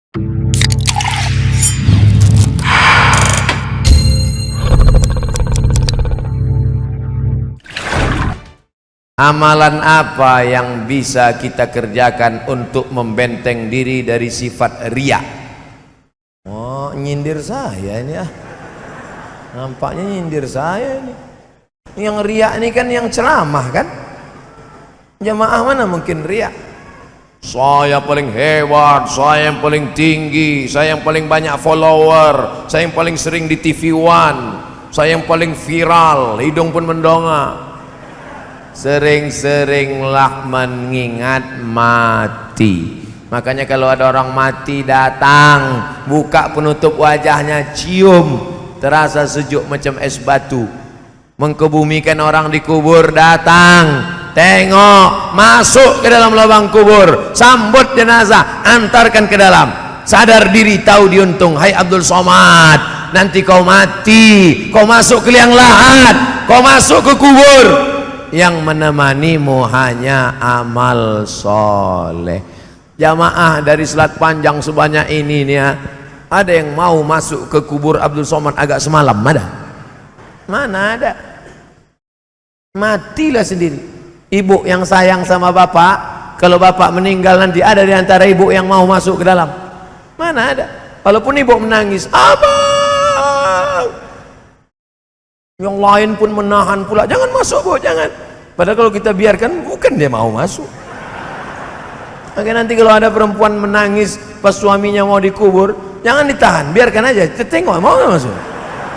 Amalan apa yang bisa kita kerjakan untuk membenteng diri dari sifat riya? Oh, nyindir saya ini ah. Nampaknya nyindir saya ini. Yang riya ini kan yang ceramah kan? Jamaah mana mungkin riya? Saya paling hebat, saya yang paling tinggi, saya yang paling banyak follower, saya yang paling sering di TV One, saya yang paling viral, hidung pun mendongak. Sering-seringlah mengingat mati. Makanya kalau ada orang mati datang, buka penutup wajahnya, cium, terasa sejuk macam es batu. Mengkebumikan orang di kubur, datang, tengok, masuk ke dalam lubang kubur, sambut jenazah, antarkan ke dalam. Sadar diri, tahu diuntung. Hai Abdul Somad, nanti kau mati, kau masuk ke liang lahat, kau masuk ke kubur, yang menemanimu hanya amal soleh. Jamaah dari Selat Panjang sebanyak ini nih ya, ada yang mau masuk ke kubur Abdul Somad agak semalam? Ada? Mana ada? Matilah sendiri. Ibu yang sayang sama bapak, kalau bapak meninggal nanti ada di antara ibu yang mau masuk ke dalam? Mana ada? Walaupun ibu menangis, abang, yang lain pun menahan pula, jangan masuk bu, jangan. Padahal kalau kita biarkan, bukan dia mau masuk. Oke, nanti kalau ada perempuan menangis pas suaminya mau dikubur, jangan ditahan, biarkan aja. Tengok, mau nggak masuk?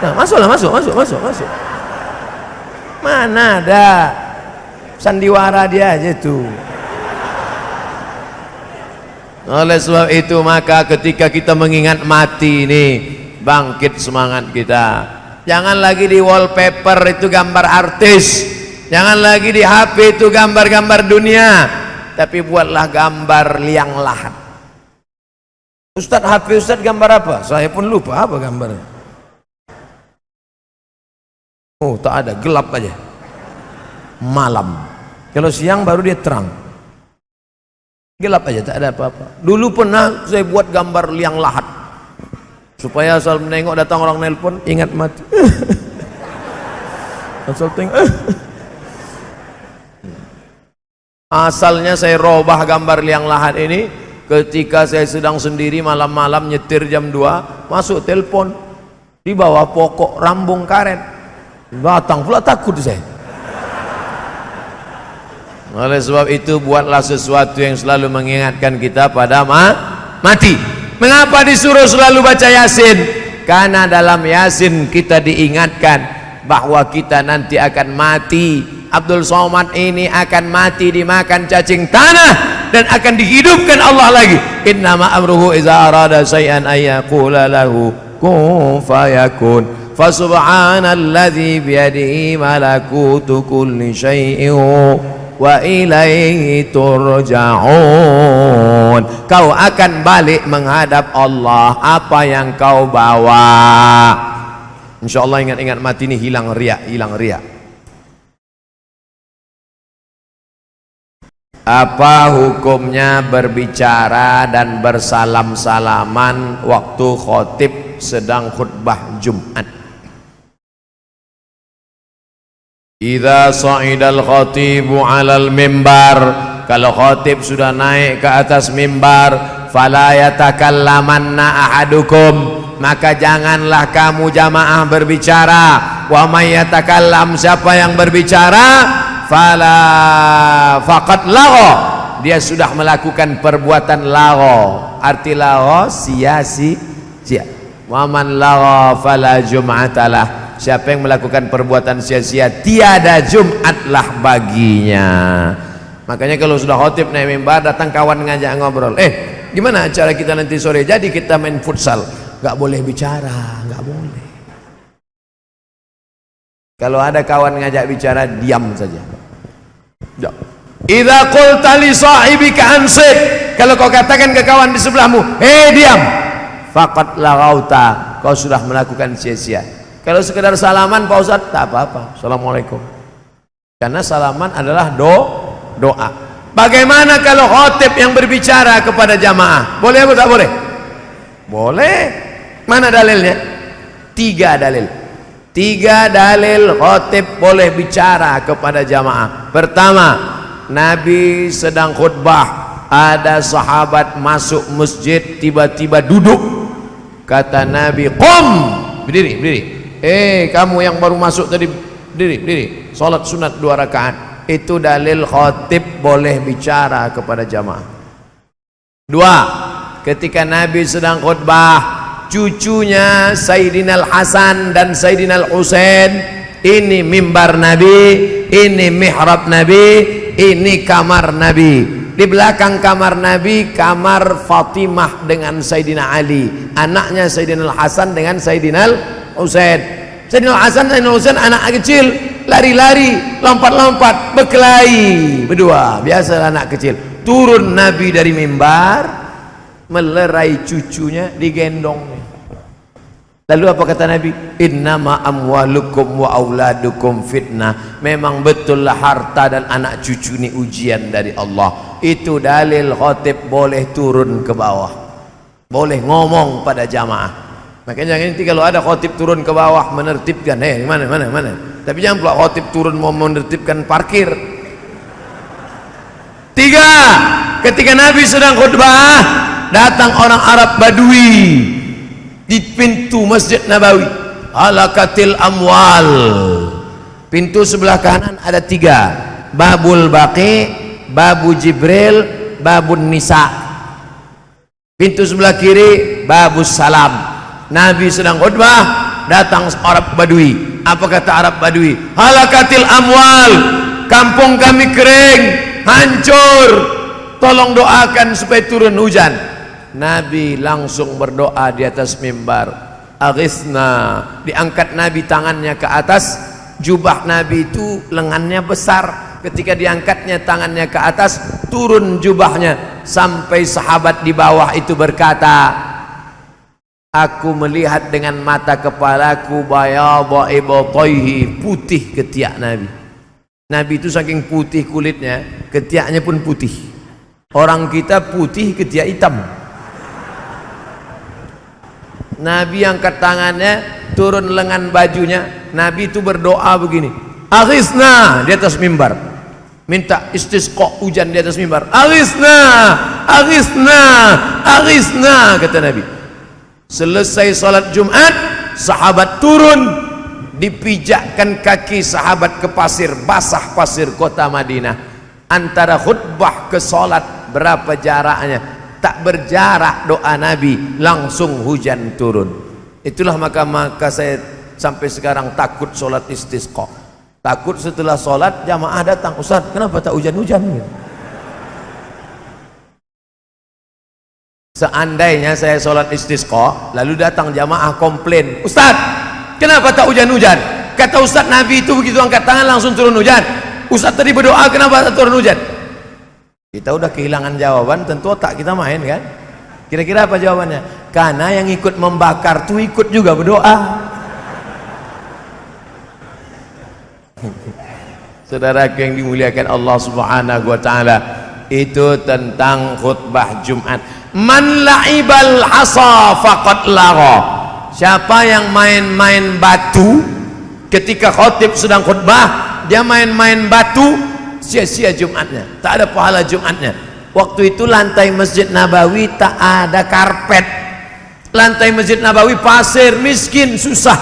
Nah, masuklah, masuk. Mana ada? Sandiwara dia aja tuh. Oleh sebab itu maka ketika kita mengingat mati ini, bangkit semangat kita. Jangan lagi di wallpaper itu gambar artis, jangan lagi di HP itu gambar-gambar dunia, tapi buatlah gambar liang lahat. Ustadz, HP Ustadz gambar apa? Saya pun lupa apa gambarnya. Oh, tak ada, gelap aja. Malam. Kalau siang baru dia terang. Gelap aja, tak ada apa-apa. Dulu pernah saya buat gambar liang lahat, supaya asal menengok datang orang nelpon, ingat mati. Asal tengok. Asalnya saya robah gambar liang lahat ini ketika saya sedang sendiri malam-malam nyetir jam 2, masuk telepon di bawah pokok rambung karet. Datang pula, takut saya. Oleh sebab itu buatlah sesuatu yang selalu mengingatkan kita pada mati. Mengapa disuruh selalu baca Yasin? Karena dalam Yasin kita diingatkan bahwa kita nanti akan mati. Abdul Somad ini akan mati dimakan cacing tanah dan akan dihidupkan Allah lagi. Innama amruhu iza arada syai'an ayyaqula lahu kun fayakun. Fasubhanalladzi biyadihi malakutu kulli syai'in wa ilaihi turja'un. Kau akan balik menghadap Allah, apa yang kau bawa. Insyaallah ingat-ingat mati ini hilang riya, hilang riya. Apa hukumnya berbicara dan bersalam-salaman waktu khotib sedang khutbah Jumat? Idza sa'idal khatibu 'alal mimbar, kalau khatib sudah naik ke atas mimbar, fala yatakallamanna ahadukum, maka janganlah kamu jamaah berbicara. Wa may yatakallam, siapa yang berbicara, fala faqad lagha, dia sudah melakukan perbuatan lagha. Arti lagha sia-sia. Wa man lagha fala jum'atalah, siapa yang melakukan perbuatan sia-sia, tiada Jumatlah baginya. Makanya kalau sudah khotib naik mimbar, datang kawan ngajak ngobrol, gimana acara kita nanti sore? Jadi kita main futsal. Gak boleh bicara, gak boleh. Kalau ada kawan ngajak bicara, diam saja. Idza qulta li sahibika ansit, kalau kau katakan ke kawan di sebelahmu, diam, faqad laghauta, kau sudah melakukan sia-sia. Kalau sekedar salaman Pak Ustadz, tak apa-apa, assalamualaikum. Karena salaman adalah doa. Bagaimana kalau khotib yang berbicara kepada jamaah? Boleh atau tak boleh? Boleh. Mana dalilnya? 3 dalil. 3 dalil khatib boleh bicara kepada jamaah. Pertama, Nabi sedang khutbah, ada sahabat masuk masjid, tiba-tiba duduk. Kata Nabi, "Qum!" Berdiri, berdiri. Kamu yang baru masuk tadi, berdiri, berdiri. Salat sunat 2 rakaat. Itu dalil khatib boleh bicara kepada jamaah. 2, ketika Nabi sedang khutbah, cucunya Sayyidina Al-Hasan dan Sayyidina Al-Husain, ini mimbar Nabi, ini mihrab Nabi, ini kamar Nabi. Di belakang kamar Nabi, kamar Fatimah dengan Sayyidina Ali, anaknya Sayyidina Al-Hasan dengan Sayyidina Al-Husain. Sayyidina Al-Hasan dan Sayyidina Al-Husain anak kecil, lari-lari, lompat-lompat, berkelahi berdua, biasa anak kecil. Turun Nabi dari mimbar, melerai cucunya, digendong. Lalu apa kata Nabi? Innama amwalukum wa auladukum fitnah. Memang betullah harta dan anak cucu ini ujian dari Allah. Itu dalil khatib boleh turun ke bawah, boleh ngomong pada jamaah. Makanya nanti kalau ada khatib turun ke bawah menertibkan, mana. Tapi jangan pula khatib turun mau menertibkan parkir. 3, ketika Nabi sedang khutbah, datang orang Arab Badui di pintu Masjid Nabawi. Halakatil amwal. Pintu sebelah kanan ada 3, Babul Baqi, Babu Jibril, Babun Nisa. Pintu sebelah kiri Babus Salam. Nabi sedang khutbah, datang Arab Badui. Apa kata Arab Badui? Halakatil amwal, kampung kami kering, hancur, tolong doakan supaya turun hujan. Nabi langsung berdoa di atas mimbar, aghithna. Diangkat Nabi tangannya ke atas. Jubah Nabi itu lengannya besar, ketika diangkatnya tangannya ke atas, turun jubahnya sampai sahabat di bawah itu berkata, aku melihat dengan mata kepalaku bayadha ibtayhi, putih ketiak Nabi. Nabi itu saking putih kulitnya, ketiaknya pun putih. Orang kita putih, ketiak hitam. Nabi angkat tangannya, turun lengan bajunya. Nabi itu berdoa begini, aghithna, di atas mimbar, minta istisqa, hujan di atas mimbar. Aghithna, aghithna, aghithna, kata Nabi. Selesai salat Jumat, sahabat turun, dipijakkan kaki sahabat ke pasir, basah pasir kota Madinah. Antara khutbah ke salat berapa jaraknya? Tak berjarak doa Nabi, langsung hujan turun. Itulah maka saya sampai sekarang takut sholat istisqa. Takut setelah sholat jamaah datang, Ustaz kenapa tak hujan-hujan? Seandainya saya sholat istisqa, lalu datang jamaah komplain, Ustaz kenapa tak hujan-hujan? Kata Ustaz, Nabi itu begitu angkat tangan langsung turun hujan. Ustaz tadi berdoa kenapa tak turun hujan? Kita udah kehilangan jawaban, tentu otak kita main kan. Kira-kira apa jawabannya? Karena yang ikut membakar tuh ikut juga berdoa. Saudara yang dimuliakan Allah Subhanahu wa taala, itu tentang khutbah Jumat. Man la'ibal hasa faqad lagha. Siapa yang main-main batu ketika khatib sedang khutbah, dia main-main batu, sia-sia Jumatnya, tak ada pahala Jumatnya. Waktu itu lantai Masjid Nabawi tak ada karpet, lantai Masjid Nabawi pasir, miskin, susah.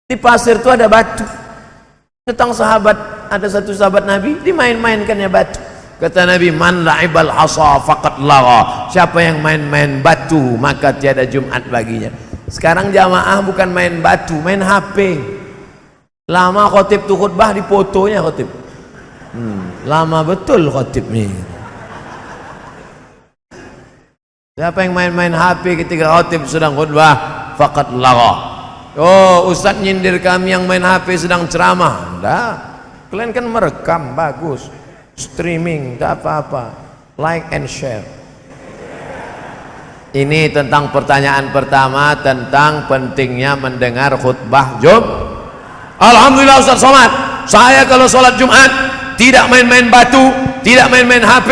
Di pasir itu ada batu. Datang sahabat, ada satu sahabat Nabi, dimain-mainkannya batu. Kata Nabi, man la'ibal hasa faqad lagha. Siapa yang main-main batu, maka tiada Jumat baginya. Sekarang jamaah bukan main batu, main HP. Lama khatib tu khutbah, di fotonya khatib. Lama betul khatib ni. Siapa yang main-main HP ketika khatib sedang khutbah, faqad lagha. Oh, ustaz nyindir kami yang main HP sedang ceramah. Enggak, kalian kan merekam, bagus, streaming, tak apa-apa, like and share. Ini tentang pertanyaan pertama, tentang pentingnya mendengar khutbah Jumat. Alhamdulillah Ustaz Somad, saya kalau sholat Jumat tidak main-main batu, tidak main-main HP,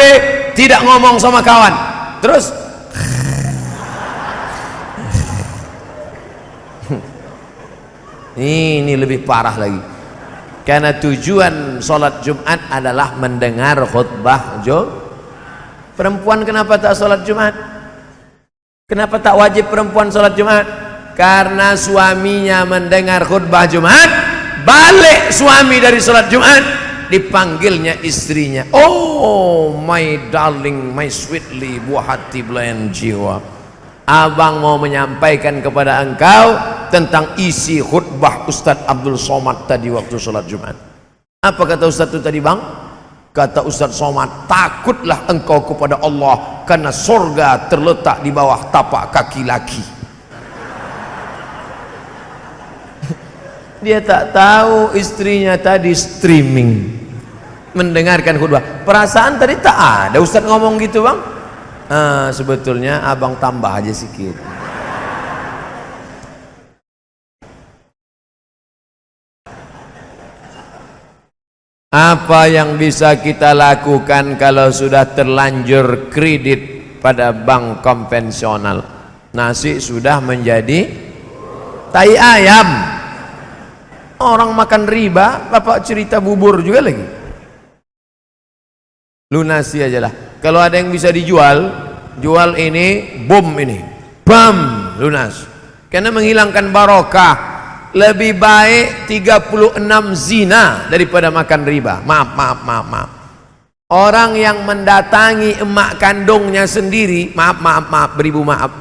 tidak ngomong sama kawan. Terus Ini lebih parah lagi. Karena tujuan sholat Jumat adalah mendengar khutbah perempuan. Kenapa tak sholat Jumat? Kenapa tak wajib perempuan sholat Jumat? Karena suaminya mendengar khutbah Jumat, balik suami dari sholat Jumat, dipanggilnya istrinya, oh my darling, my sweetly, buah hati belayan jiwa, abang mau menyampaikan kepada engkau tentang isi khutbah Ustadz Abdul Somad tadi waktu sholat Jumat. Apa kata Ustadz itu tadi bang? Kata Ustadz Somad, takutlah engkau kepada Allah karena surga terletak di bawah tapak kaki laki. Dia tak tahu istrinya tadi streaming mendengarkan khutbah. Perasaan tadi tak ada Ustadz ngomong gitu bang. Sebetulnya abang tambah aja sedikit. Apa yang bisa kita lakukan kalau sudah terlanjur kredit pada bank konvensional? Nasi sudah menjadi tai ayam. Orang makan riba, bapak cerita bubur juga lagi. Lunasi aja lah. Kalau ada yang bisa dijual, jual ini, bom ini, bam, lunas. Karena menghilangkan barokah. Lebih baik 36 zina daripada makan riba. Maaf. Orang yang mendatangi emak kandungnya sendiri, maaf, beribu maaf.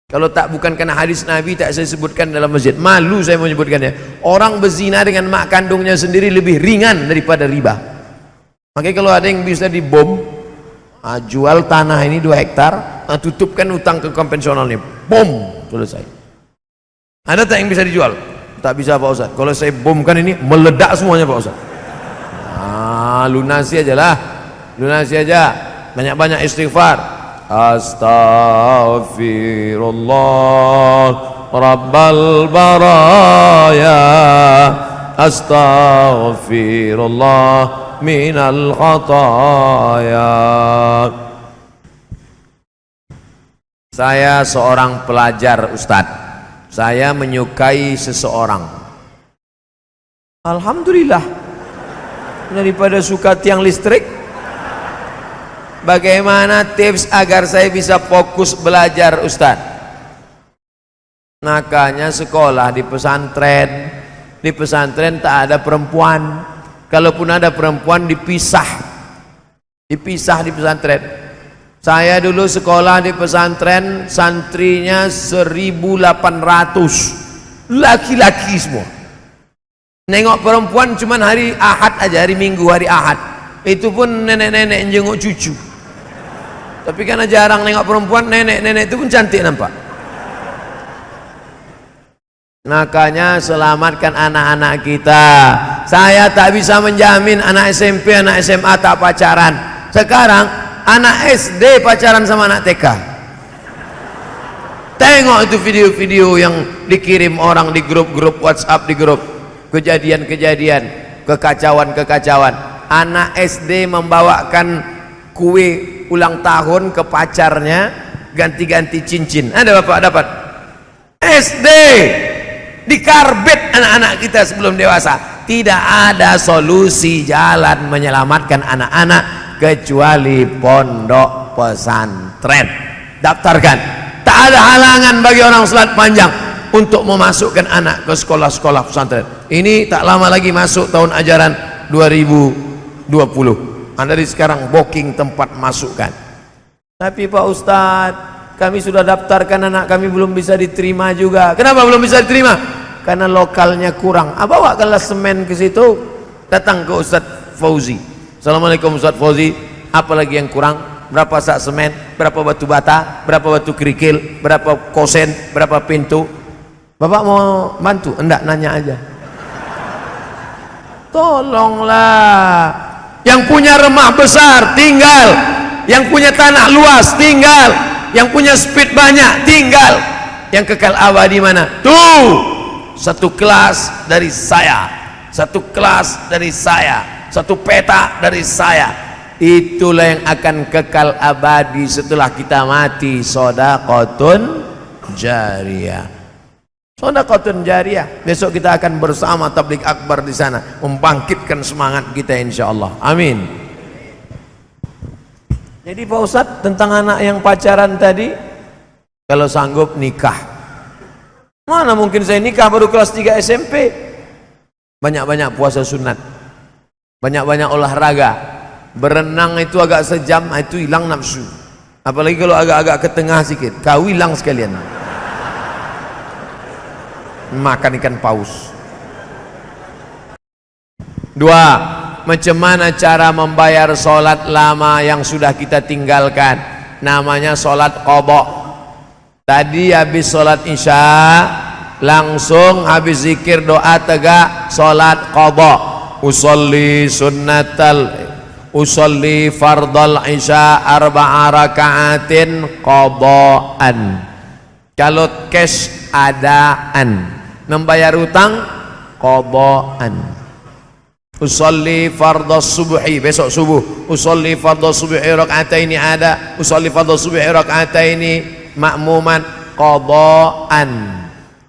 Kalau tak bukan karena hadis Nabi tak saya sebutkan dalam masjid. Malu saya mau menyebutkannya. Orang berzina dengan emak kandungnya sendiri lebih ringan daripada riba. Makanya kalau ada yang bisa dibom, jual tanah ini 2 hektar, tutupkan utang ke konvensionalnya, bom, selesai. Ada tak yang bisa dijual? Tak bisa Pak Ustaz. Kalau saya bomkan ini meledak semuanya Pak Ustaz. Lunasi aja lah. Lunasi aja. Banyak-banyak istighfar. Astaghfirullah Rabbal baraya. Astaghfirullah minal khataya. Saya seorang pelajar Ustadz. Saya menyukai seseorang. Alhamdulillah. Daripada suka tiang listrik. Bagaimana tips agar saya bisa fokus belajar Ustaz? Makanya sekolah di pesantren. Di pesantren tak ada perempuan. Kalaupun ada perempuan dipisah. Dipisah di pesantren. Saya dulu sekolah di pesantren, santrinya 1.800, laki-laki semua. Nengok perempuan cuman hari Ahad aja, hari Minggu, hari Ahad. Itu pun nenek-nenek yang jenguk cucu. Tapi karena jarang nengok perempuan, nenek-nenek itu pun cantik nampak. Makanya selamatkan anak-anak kita. Saya tak bisa menjamin anak SMP, anak SMA tak pacaran. Sekarang anak SD pacaran sama anak TK. Tengok itu video-video yang dikirim orang di grup-grup WhatsApp, di grup kejadian-kejadian, kekacauan-kekacauan. Anak SD membawakan kue ulang tahun ke pacarnya, ganti-ganti cincin. Ada bapak dapat? SD dikarbit anak-anak kita sebelum dewasa. Tidak ada solusi jalan menyelamatkan anak-anak kecuali pondok pesantren. Daftarkan. Tak ada halangan bagi orang salat panjang untuk memasukkan anak ke sekolah-sekolah pesantren. Ini tak lama lagi masuk tahun ajaran 2020. Anda dari sekarang booking tempat masukkan. Tapi Pak Ustadz, kami sudah daftarkan anak kami belum bisa diterima juga. Kenapa belum bisa diterima? Karena lokalnya kurang. Bawa kelas semen ke situ. Datang ke Ustadz Fauzi. Assalamualaikum Ustadz Fauzi, apa lagi yang kurang? Berapa sak semen, berapa batu bata, berapa batu kerikil, berapa kosen, berapa pintu? Bapak mau bantu? Enggak, nanya aja. Tolonglah. Yang punya rumah besar tinggal, yang punya tanah luas tinggal, yang punya speed banyak tinggal, yang kekal abadi mana? Tuh, satu kelas dari saya, satu kelas dari saya, satu peta dari saya. Itulah yang akan kekal abadi setelah kita mati. Shadaqatun jariyah. Sedekahun jariyah. Besok kita akan bersama tabligh akbar di sana, membangkitkan semangat kita insyaallah. Amin. Jadi Pak Ustadz, tentang anak yang pacaran tadi, kalau sanggup nikah. Mana mungkin saya nikah baru kelas 3 SMP? Banyak-banyak puasa sunat, banyak-banyak olahraga. Berenang itu agak sejam, itu hilang nafsu. Apalagi kalau agak-agak ke tengah sikit, kau hilang sekalian. Makan ikan paus. 2. Macam mana cara membayar solat lama yang sudah kita tinggalkan? Namanya solat qadha. Tadi habis solat isya, langsung habis zikir doa tegak solat qadha. Usolli fardal isya 4 rakaatin qadhaan. Kalau cash adaan, membayar utang qadhaan. Usolli fardhas subhi, besok subuh usolli fardhas subhi rak'ataini ada, usolli fardhas subhi rak'ataini ma'muman qadhaan.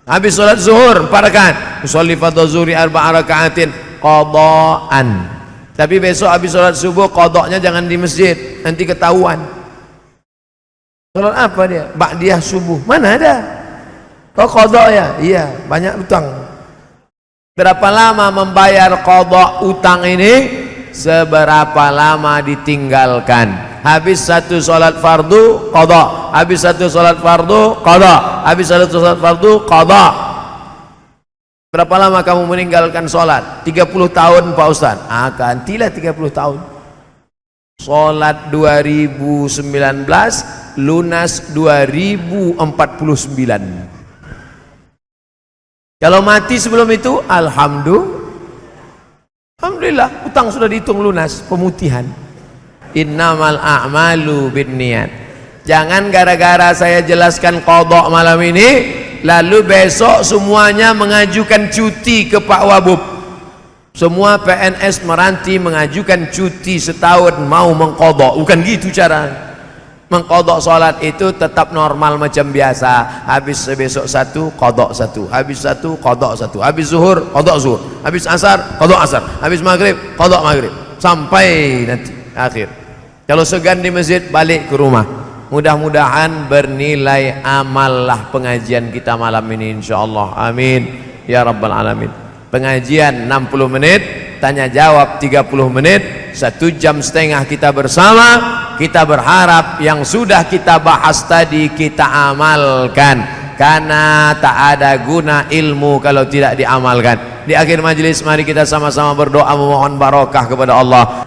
Habis salat zuhur 4 rakaat, usolli fardhas zuhri 4 raka'atin qadhaan. Tapi besok habis salat subuh qadhanya jangan di masjid, nanti ketahuan. Salat apa dia? Ba'diyah subuh. Mana ada? Oh qadha ya? Iya, banyak utang. Berapa lama membayar qadha utang ini? Seberapa lama ditinggalkan. Habis satu salat fardu qadha, habis satu salat fardu qadha, habis satu salat fardu qadha. Berapa lama kamu meninggalkan salat? 30 tahun Pak Ustaz. Gantilah 30 tahun. Salat 2019, lunas 2049. Kalau mati sebelum itu, alhamdulillah, utang sudah dihitung lunas, pemutihan. Innamal a'malu binniyat. Jangan gara-gara saya jelaskan qadha malam ini, lalu besok semuanya mengajukan cuti ke Pak Wabub. Semua PNS meranti mengajukan cuti setahun mau mengqadha. Bukan gitu cara. Mengqadha salat itu tetap normal macam biasa. Habis besok satu qadha satu, habis satu qadha satu, habis zuhur qadha zuhur, habis asar qadha asar, habis maghrib qadha maghrib, sampai nanti akhir. Kalau segan di masjid, balik ke rumah. Mudah-mudahan bernilai amal lah pengajian kita malam ini insyaallah. Amin ya rabbal alamin. Pengajian 60 menit, tanya jawab 30 menit, 1,5 jam kita bersama. Kita berharap yang sudah kita bahas tadi kita amalkan, karena tak ada guna ilmu kalau tidak diamalkan. Di akhir majelis mari kita sama-sama berdoa memohon barokah kepada Allah.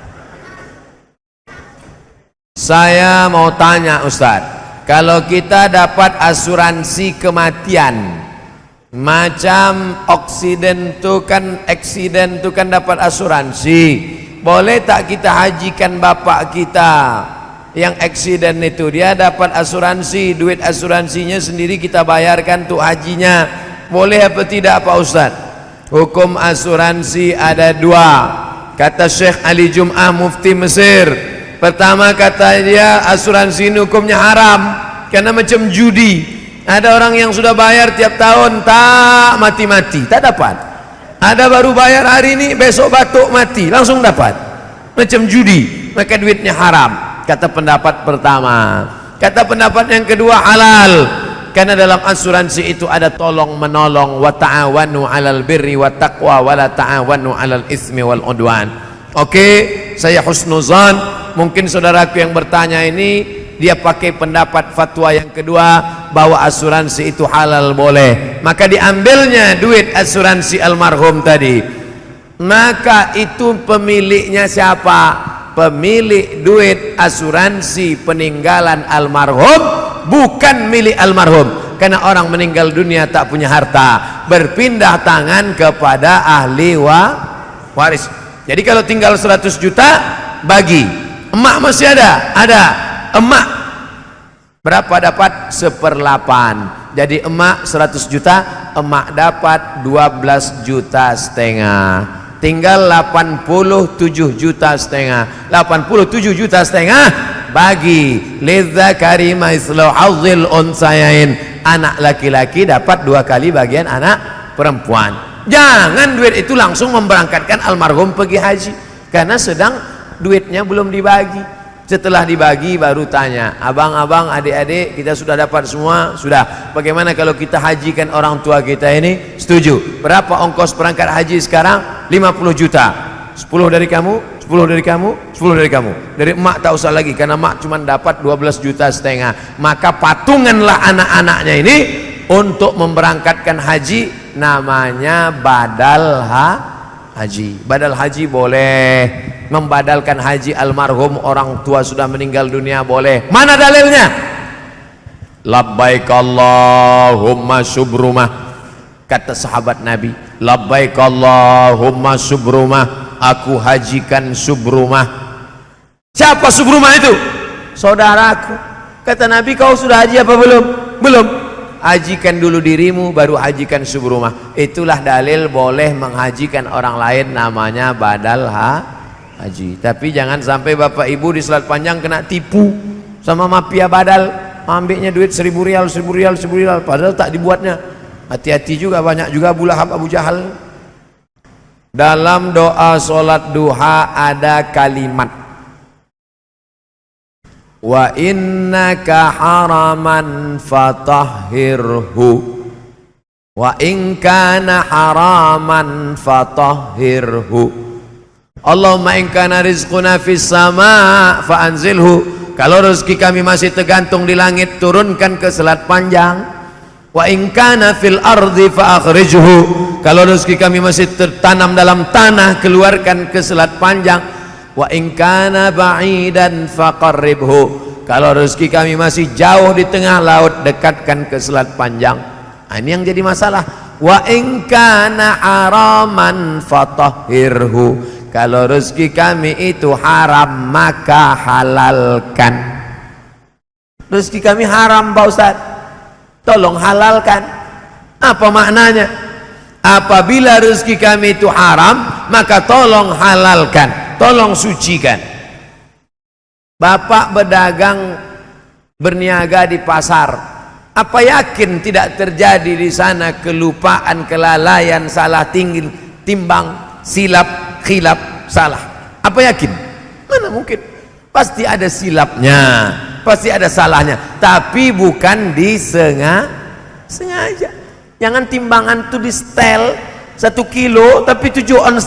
Saya mau tanya Ustaz, kalau kita dapat asuransi kematian, macam aksiden tu kan dapat asuransi, boleh tak kita hajikan bapak kita yang aksiden itu? Dia dapat asuransi, duit asuransinya sendiri kita bayarkan untuk hajinya, boleh apa tidak Pak Ustaz? Hukum asuransi ada 2, kata Syekh Ali Jum'ah Mufti Mesir. Pertama kata dia, asuransi ini hukumnya haram karena macam judi. Ada orang yang sudah bayar tiap tahun tak mati-mati, tak dapat. Ada baru bayar hari ini, besok batuk mati, langsung dapat. Macam judi, maka duitnya haram. Kata pendapat pertama. Kata pendapat yang kedua, halal, karena dalam asuransi itu ada tolong menolong. Wa ta'awanu 'alal birri wat taqwa wa la ta'awanu 'alal itsmi wal 'udwan. Oke, saya husnuzan. Mungkin saudaraku yang bertanya ini dia pakai pendapat fatwa yang kedua bahwa asuransi itu halal, boleh, maka diambilnya duit asuransi almarhum tadi. Maka itu pemiliknya siapa? Pemilik duit asuransi peninggalan almarhum bukan milik almarhum, karena orang meninggal dunia tak punya harta, berpindah tangan kepada ahli waris. Jadi kalau tinggal 100 juta bagi. Emak masih ada? Ada. Emak berapa dapat? 1/8. Jadi emak 100 juta, emak dapat 12,5 juta. Tinggal 87,5 juta. 87,5 juta bagi lidzakari mislu hadzil unsayain. anak laki-laki dapat 2 kali bagian anak perempuan. Jangan duit itu langsung memberangkatkan almarhum pergi haji, karena sedang duitnya belum dibagi. Setelah dibagi baru tanya, abang-abang, adik-adik, kita sudah dapat semua? Sudah. Bagaimana kalau kita hajikan orang tua kita ini? Setuju. Berapa ongkos berangkat haji sekarang? 50 juta. 10 dari kamu, 10 dari kamu, 10 dari kamu. Dari emak tak usah lagi, karena emak cuma dapat 12,5 juta. Maka patunganlah anak-anaknya ini untuk memberangkatkan haji, namanya badal haji. Badal haji boleh, membadalkan haji almarhum orang tua sudah meninggal dunia boleh. Mana dalilnya? Labbaik Allahumma subrumah, kata sahabat Nabi, labbaik Allahumma subrumah, aku hajikan subrumah. Siapa subrumah itu? Saudaraku. Kata Nabi, kau sudah haji apa belum? Belum. Hajikan dulu dirimu, baru hajikan subrumah. Itulah dalil boleh menghajikan orang lain, namanya badal haji. Tapi jangan sampai bapak ibu di Selat Panjang kena tipu sama mafia badal, ambilnya duit 1.000 rial, 1.000 rial, 1.000 rial, padahal tak dibuatnya. Hati-hati juga, banyak juga Abu Lahab, Abu Jahal. Dalam doa solat duha ada kalimat, wa innaka haraman fatahhirhu, wa in kana haraman fatahhirhu, Allahumma in kana rizquna fis sama fa anzilhu. Kalau rezeki kami masih tergantung di langit, turunkan ke Selat Panjang. Wa in kana fil ardi fa akhrijhu. Kalau rezeki kami masih tertanam dalam tanah, keluarkan ke Selat Panjang. Wa in kana ba'idan faqarribhu. Kalau rezeki kami masih jauh di tengah laut, dekatkan ke Selat Panjang. Nah, ini yang jadi masalah. Wa in kana haraman fatahhirhu. Kalau rezeki kami itu haram, maka halalkan. Rezeki kami haram Pak Ustaz, tolong halalkan. Apa maknanya? Apabila rezeki kami itu haram, maka tolong halalkan, tolong sucikan. Bapak berdagang, berniaga di pasar, apa yakin tidak terjadi di sana kelupaan, kelalaian, salah timbang, silap, khilaf, salah? Apa yakin? Mana mungkin? Pasti ada silapnya, pasti ada salahnya, tapi bukan disengaja. Jangan timbangan itu di setel 1 kilo tapi 7,5 on.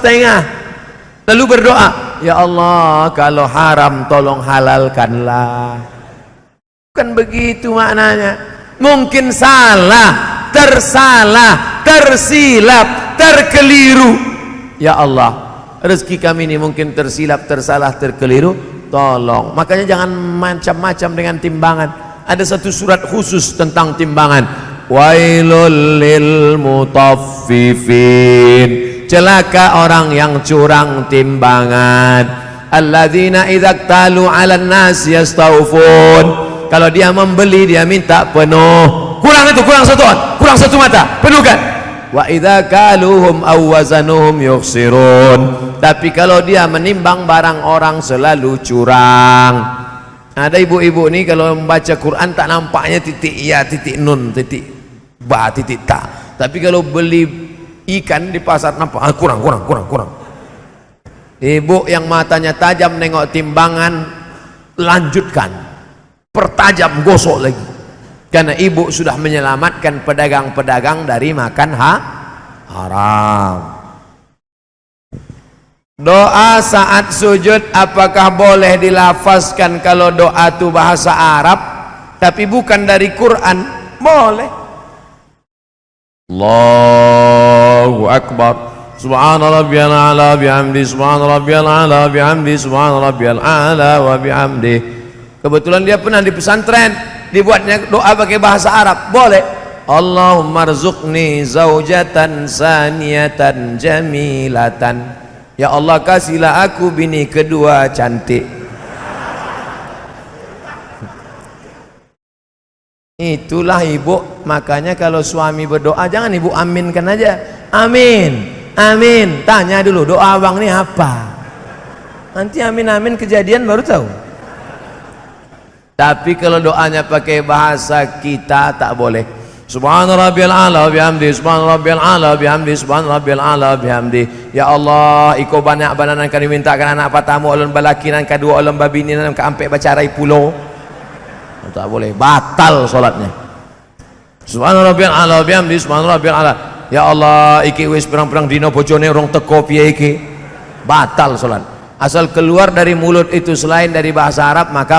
Lalu berdoa, ya Allah, kalau haram tolong halalkanlah. Bukan begitu maknanya. Mungkin salah, tersalah, tersilap, terkeliru. Ya Allah, rezeki kami ini mungkin tersilap, tersalah, terkeliru, tolong. Makanya jangan macam-macam dengan timbangan. Ada satu surat khusus tentang timbangan. Wailul lil mutaffifin. Celaka orang yang curang timbangan. Alladzina idza talu 'alan nas yastawfun. Kalau dia membeli, dia minta penuh. Kurang itu, kurang 1 on, kurang 1 mata, penuhkan. Wa idza kaluhum aw wazanuhum yukhsirun. Tapi kalau dia menimbang barang orang selalu curang. Ada ibu-ibu nih kalau membaca Quran tak nampaknya titik ya, titik nun, titik ba, titik ta. Tapi kalau beli ikan di pasar nampak kurang. Ibu yang matanya tajam nengok timbangan, lanjutkan, pertajam, gosok lagi. Karena ibu sudah menyelamatkan pedagang-pedagang dari makan haram. Doa saat sujud apakah boleh dilafazkan kalau doa itu bahasa Arab tapi bukan dari Quran? Boleh. Allahu Akbar. Subhana rabbiyal a'la bihamdi, subhana rabbiyal a'la bihamdi, subhana rabbiyal a'la wa bihamdi. Kebetulan dia pernah di pesantren, dibuatnya doa pakai bahasa Arab. Boleh. Allahumma rzuqni zaujatan saniyatan jamilatan. Ya Allah, kasihlah aku bini kedua cantik. Itulah ibu. Makanya kalau suami berdoa jangan ibu aminkan aja. Amin, amin. Tanya dulu doa abang ini apa. Nanti amin kejadian baru tahu. Tapi kalau doanya pakai bahasa kita tak boleh. Subhana rabbiyal a'la bihamdi, subhana rabbiyal a'la bihamdi, subhana rabbiyal a'la bihamdi. Ya Allah, iko banyak bananan kami mintakan anak patamu ulun balakinan kadua ulun babininan keampe bacarai pulau. Tak boleh, batal solatnya. Subhana rabbiyal a'la bihamdi, subhana rabbiyal a'la. Ya Allah, iki wis perang-perang dino bojone urung teko piye iki. Batal solat. Asal keluar dari mulut itu selain dari bahasa Arab maka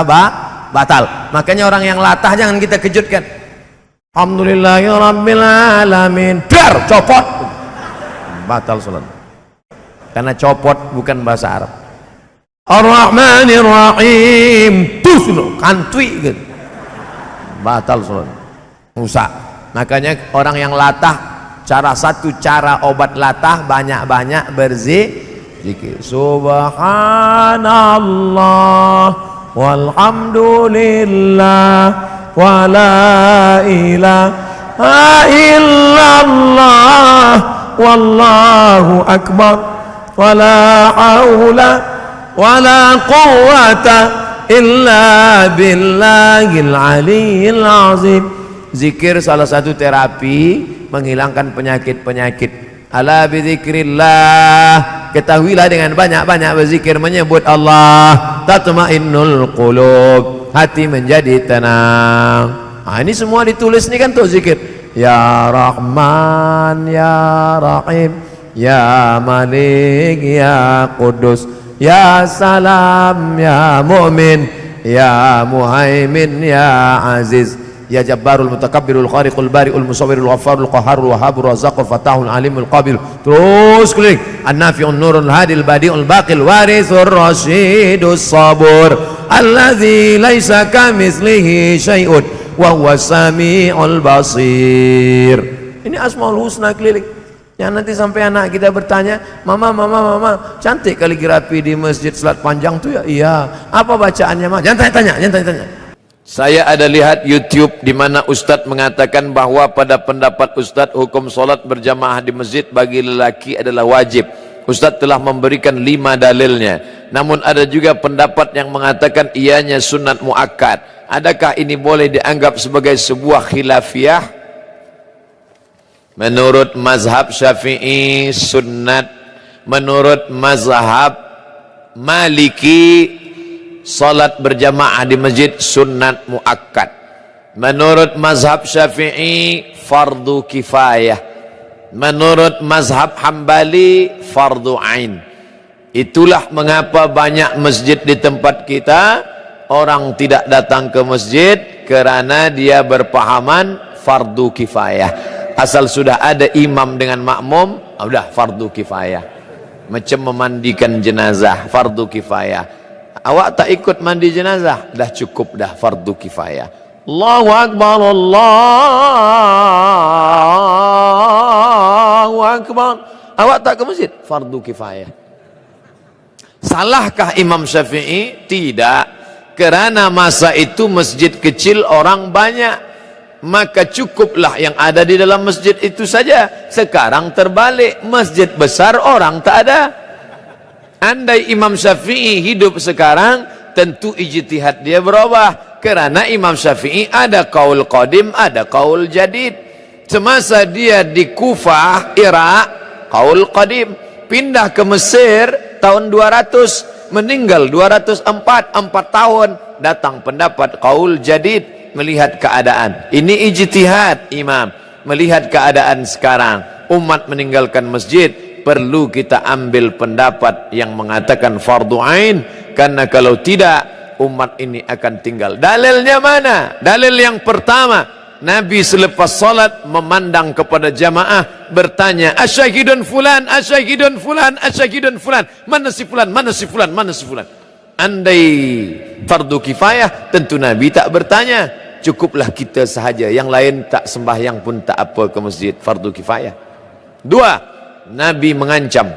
batal. Makanya orang yang latah jangan kita kejutkan. Alhamdulillahirabbil alamin. Dar copot. Batal salat. Karena copot bukan bahasa Arab. Ar-Rahmanir Rahim. Tusno kantui gitu. Batal salat. Rusak. Makanya orang yang latah, satu cara obat latah banyak-banyak berzikir. Subhanallah walhamdulillah wa la ilaha illallah wallahu akbar wa la haula wa la quwwata illa billahil aliyyil azim. Zikir salah satu terapi menghilangkan penyakit-penyakit. Ala bizikrillah, ketahuilah dengan banyak-banyak berzikir menyebut Allah, tatmainnul qulub, hati menjadi tenang. Nah, ini semua ditulis nih kan tuh zikir. Ya Rahman, Ya Rahim, Ya Malik, Ya Qudus, Ya Salam, Ya Mu'min, Ya Muhaimin, Ya Aziz, Ya Jabbarul Mutakabbirul Khariqul Bari'ul Musawwirul Ghaffarul Qahharul Wahhabur Razzaqul Fatahul Alimul Qabil. Terus klik An-Nafi'un Nurul Hadil Badi'ul Baqil Warithur Rasyidus Sabur alladzi laisa kamitslihi syai'un wa huwas samiul basir. Ini Asmaul Husna keliling. Yang nanti sampai anak kita bertanya, mama, cantik kaligrafi di masjid salat panjang tuh ya? Iya. Apa bacaannya, Ma? Jangan tanya. Saya ada lihat YouTube di mana Ustadz mengatakan bahwa pada pendapat Ustadz hukum solat berjamaah di masjid bagi lelaki adalah wajib. Ustadz telah memberikan 5 dalilnya. Namun ada juga pendapat yang mengatakan ianya sunat muakkad. Adakah ini boleh dianggap sebagai sebuah khilafiyah? Menurut mazhab Syafi'i sunnat. Menurut mazhab Maliki salat berjamaah di masjid sunnat muakkad. Menurut mazhab Syafi'i fardu kifayah. Menurut mazhab Hambali fardu ain. Itulah mengapa banyak masjid di tempat kita orang tidak datang ke masjid kerana dia berpahaman fardu kifayah. Asal sudah ada imam dengan makmum, sudah fardu kifayah. Macam memandikan jenazah fardu kifayah. Awak tak ikut mandi jenazah, dah cukup dah fardu kifayah. Allahu Akbar, Allahu Akbar. Awak tak ke masjid, fardu kifayah. Salahkah Imam Syafi'i? Tidak. Kerana masa itu masjid kecil orang banyak, maka cukuplah yang ada di dalam masjid itu saja. Sekarang terbalik, masjid besar orang tak ada. Andai Imam Syafi'i hidup sekarang, tentu ijtihad dia berubah. Kerana Imam Syafi'i ada qaul qadim, ada qaul jadid. Semasa dia di Kufah, Irak, qaul qadim. Pindah ke Mesir tahun 200, meninggal 204, 4 tahun. Datang pendapat qaul jadid, melihat keadaan. Ini ijtihad Imam. Melihat keadaan sekarang, umat meninggalkan masjid, perlu kita ambil pendapat yang mengatakan fardu ain, karena kalau tidak umat ini akan tinggal. Dalilnya mana? Dalil yang pertama, Nabi selepas salat memandang kepada jamaah bertanya, asyhidun fulan, asyhidun fulan, asyhidun fulan, mana si fulan, mana si fulan, mana si fulan. Andai fardu kifayah tentu Nabi tak bertanya, cukuplah kita sahaja, yang lain tak sembahyang pun tak apa ke masjid, fardu kifayah. 2, Nabi mengancam,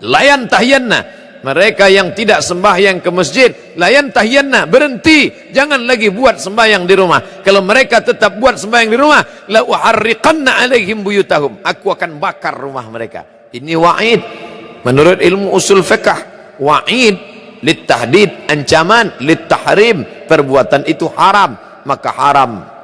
layan tahyanna, mereka yang tidak sembahyang ke masjid, layan tahyanna, berhenti, jangan lagi buat sembahyang di rumah. Kalau mereka tetap buat sembahyang di rumah, la uharriqanna alaihim buyutahum, aku akan bakar rumah mereka. Ini wa'id menurut ilmu usul fiqh. Wa'id litahdid, ancaman, litahrim, perbuatan itu haram, maka haram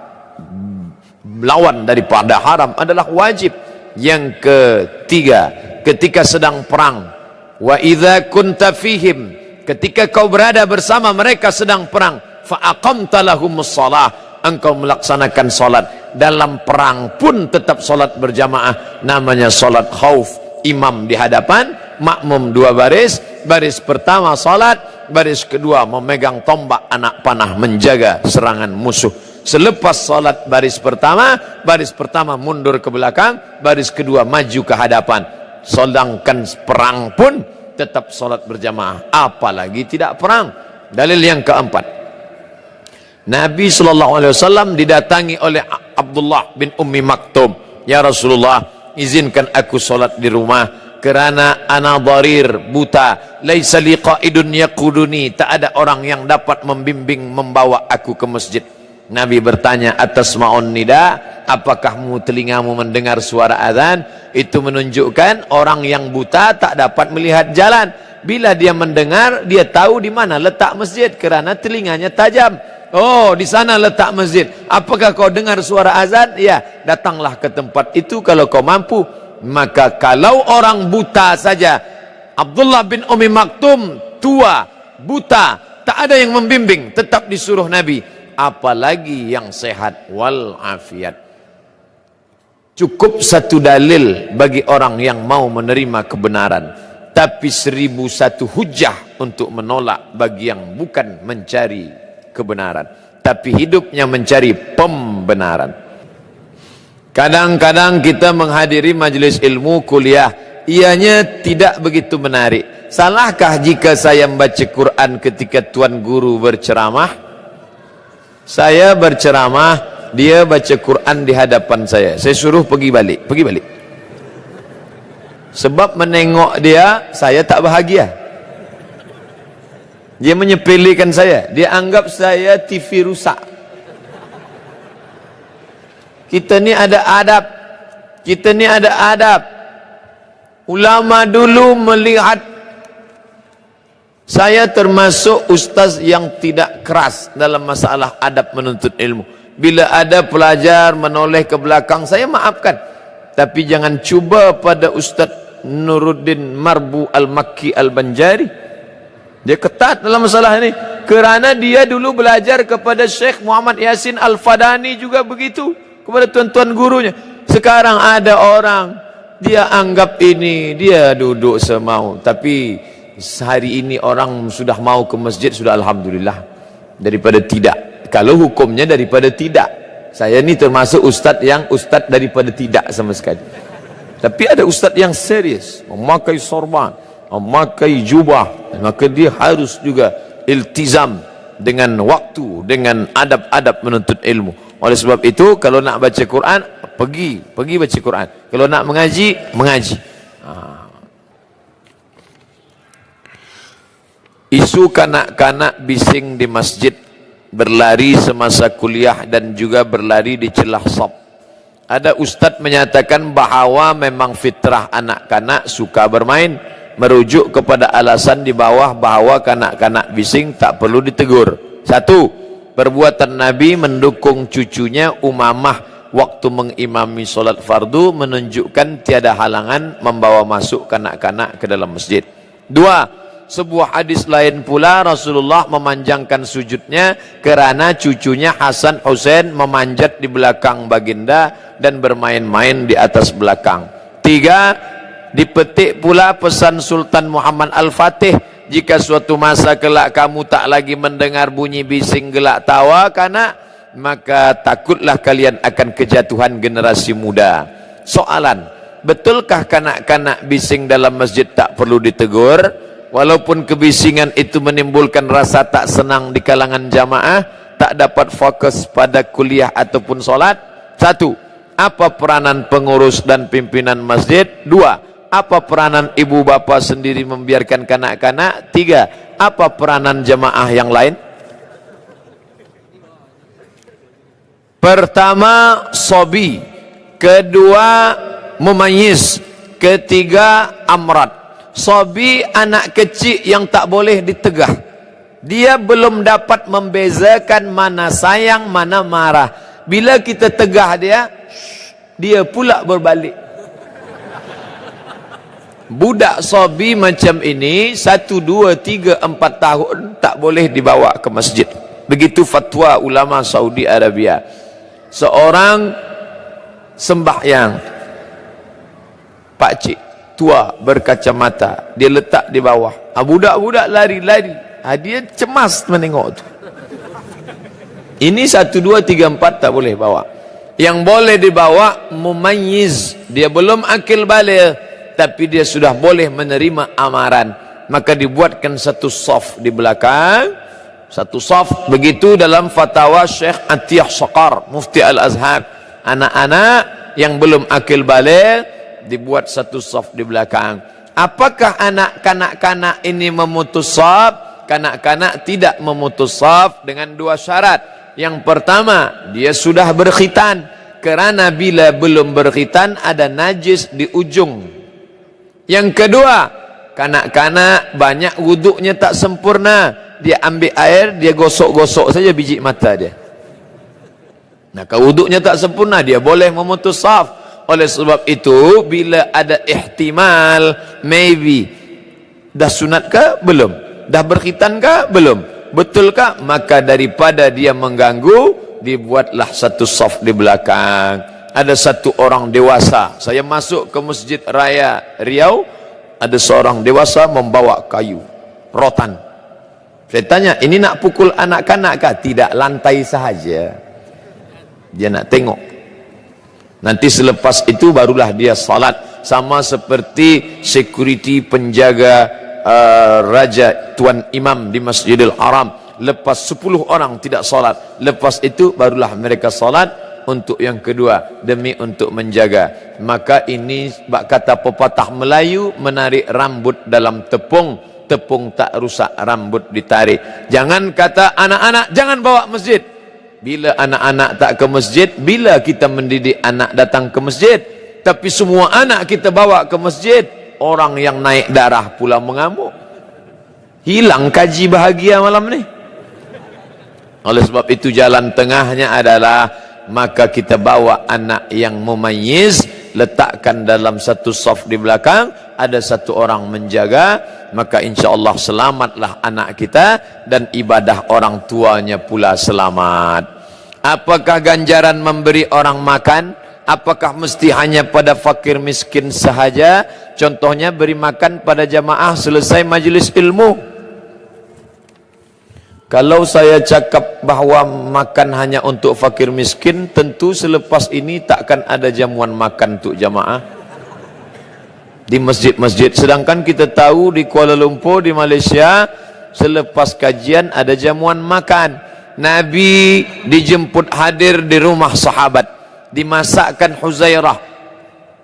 lawan daripada haram adalah wajib. Yang ketiga, ketika sedang perang, wa idza kunta fihim, ketika kau berada bersama mereka sedang perang, fa aqamta lahumus shalah, engkau melaksanakan salat. Dalam perang pun tetap salat berjamaah, namanya salat khauf. Imam di hadapan, makmum dua baris, baris pertama salat, baris kedua memegang tombak anak panah menjaga serangan musuh. Selepas salat baris pertama mundur ke belakang, baris kedua maju ke hadapan. Sedangkan perang pun tetap salat berjamaah, apalagi tidak perang. Dalil yang keempat, Nabi SAW didatangi oleh Abdullah bin Ummi Maktum. Ya Rasulullah, izinkan aku salat di rumah kerana ana dharir, buta, laisa li qaidun yaquduni, tak ada orang yang dapat membimbing membawa aku ke masjid. Nabi bertanya, atasma'un nida, apakah telingamu mendengar suara azan? Itu menunjukkan orang yang buta tak dapat melihat jalan. Bila dia mendengar, dia tahu di mana letak masjid kerana telinganya tajam. Oh, di sana letak masjid. Apakah kau dengar suara azan? Ya, datanglah ke tempat itu kalau kau mampu. Maka kalau orang buta saja, Abdullah bin Ummi Maktum tua, buta, tak ada yang membimbing, tetap disuruh Nabi. Apalagi yang sehat wal afiat. Cukup satu dalil bagi orang yang mau menerima kebenaran, tapi 1001 hujah untuk menolak bagi yang bukan mencari kebenaran, tapi hidupnya mencari pembenaran. Kadang-kadang kita menghadiri majelis ilmu kuliah, ianya tidak begitu menarik. Salahkah jika saya membaca Quran ketika tuan guru berceramah? Saya berceramah, dia baca Quran di hadapan saya. Saya suruh pergi balik. Sebab menengok dia, saya tak bahagia. Dia menyepelekan saya. Dia anggap saya TV rusak. Kita ni ada adab. Ulama dulu melihat saya termasuk ustaz yang tidak keras dalam masalah adab menuntut ilmu. Bila ada pelajar menoleh ke belakang, saya maafkan. Tapi jangan cuba pada Ustaz Nuruddin Marbu Al-Makki Al-Banjari. Dia ketat dalam masalah ini. Kerana dia dulu belajar kepada Syekh Muhammad Yasin Al-Fadani juga begitu. Kepada tuan-tuan gurunya. Sekarang ada orang, dia anggap ini, dia duduk semau. Tapi hari ini orang sudah mau ke masjid, sudah alhamdulillah. Daripada tidak. Kalau hukumnya daripada tidak. Saya ni termasuk ustaz yang ustaz daripada tidak sama sekali. Tapi ada ustaz yang serius, memakai sorban, memakai jubah, maka dia harus juga iltizam dengan waktu, dengan adab-adab menuntut ilmu. Oleh sebab itu, kalau nak baca Quran, pergi baca Quran. Kalau nak mengaji. Isu kanak-kanak bising di masjid, berlari semasa kuliah dan juga berlari di celah saf. Ada ustaz menyatakan bahawa memang fitrah anak-kanak suka bermain, merujuk kepada alasan di bawah bahawa kanak-kanak bising tak perlu ditegur. Satu, perbuatan Nabi mendukung cucunya Umamah waktu mengimami solat fardu menunjukkan tiada halangan membawa masuk kanak-kanak ke dalam masjid. Dua, sebuah hadis lain pula Rasulullah memanjangkan sujudnya kerana cucunya Hasan Husain memanjat di belakang baginda dan bermain-main di atas belakang. Tiga, dipetik pula pesan Sultan Muhammad Al-Fatih, jika suatu masa kelak kamu tak lagi mendengar bunyi bising gelak tawa kanak, maka takutlah kalian akan kejatuhan generasi muda. Soalan, betulkah kanak-kanak bising dalam masjid tak perlu ditegur? Walaupun kebisingan itu menimbulkan rasa tak senang di kalangan jamaah, tak dapat fokus pada kuliah ataupun solat. Satu, apa peranan pengurus dan pimpinan masjid? Dua, apa peranan ibu bapa sendiri membiarkan kanak-kanak? Tiga, apa peranan jamaah yang lain? Pertama, sobi. Kedua, mumayyiz. Ketiga, amrad. Sobi, anak kecil yang tak boleh ditegah. Dia belum dapat membezakan mana sayang, mana marah. Bila kita tegah dia pula berbalik. Budak sobi macam ini 1, 2, 3, 4 tahun tak boleh dibawa ke masjid. Begitu fatwa ulama Saudi Arabia. Seorang sembahyang, pakcik tua berkacamata, dia letak di bawah. Budak-budak lari-lari. Dia cemas menengok tu. Ini 1, 2, 3, 4 tak boleh bawa. Yang boleh dibawa mumayyiz, dia belum akil baligh tapi dia sudah boleh menerima amaran, maka dibuatkan satu saf di belakang, satu saf. Begitu dalam fatwa Syekh Atiyah Saqar, Mufti Al-Azhar. Anak-anak yang belum akil baligh dibuat satu saf di belakang. Apakah anak kanak-kanak ini memutus saf? Kanak-kanak tidak memutus saf dengan 2 syarat. Yang pertama, dia sudah berkhitan, kerana bila belum berkhitan ada najis di ujung. Yang kedua, kanak-kanak banyak wuduknya tak sempurna, dia ambil air, dia gosok-gosok saja biji mata dia. Nah, kalau wuduknya tak sempurna, dia boleh memutus saf. Oleh sebab itu, bila ada ihtimal, maybe dah sunat ke belum, dah berkhitan ke belum, betulkah, maka daripada dia mengganggu, dibuatlah satu saf di belakang. Ada satu orang dewasa, saya masuk ke Masjid Raya Riau, ada seorang dewasa membawa kayu rotan. Saya tanya, ini nak pukul anak-anak kah? Tidak, lantai sahaja. Dia nak tengok. Nanti selepas itu barulah dia salat. Sama seperti security penjaga raja tuan imam di Masjidil Haram. Lepas 10 orang tidak salat, lepas itu barulah mereka salat untuk yang kedua, demi untuk menjaga. Maka ini kata pepatah Melayu, menarik rambut dalam tepung, tepung tak rusak rambut ditarik. Jangan kata anak-anak jangan bawa masjid. Bila anak-anak tak ke masjid, bila kita mendidik anak datang ke masjid? Tapi semua anak kita bawa ke masjid, orang yang naik darah pula mengamuk. Hilang kaji bahagia malam ni. Oleh sebab itu jalan tengahnya adalah, maka kita bawa anak yang mumayyiz, letakkan dalam satu saf di belakang, ada satu orang menjaga, maka insya-Allah selamatlah anak kita dan ibadah orang tuanya pula selamat. Apakah ganjaran memberi orang makan? Apakah mesti hanya pada fakir miskin sahaja? Contohnya beri makan pada jamaah selesai majlis ilmu. Kalau saya cakap bahawa makan hanya untuk fakir miskin, tentu selepas ini takkan ada jamuan makan untuk jamaah di masjid-masjid. Sedangkan kita tahu di Kuala Lumpur, di Malaysia, selepas kajian ada jamuan makan. Nabi dijemput hadir di rumah sahabat, dimasakkan Huzairah,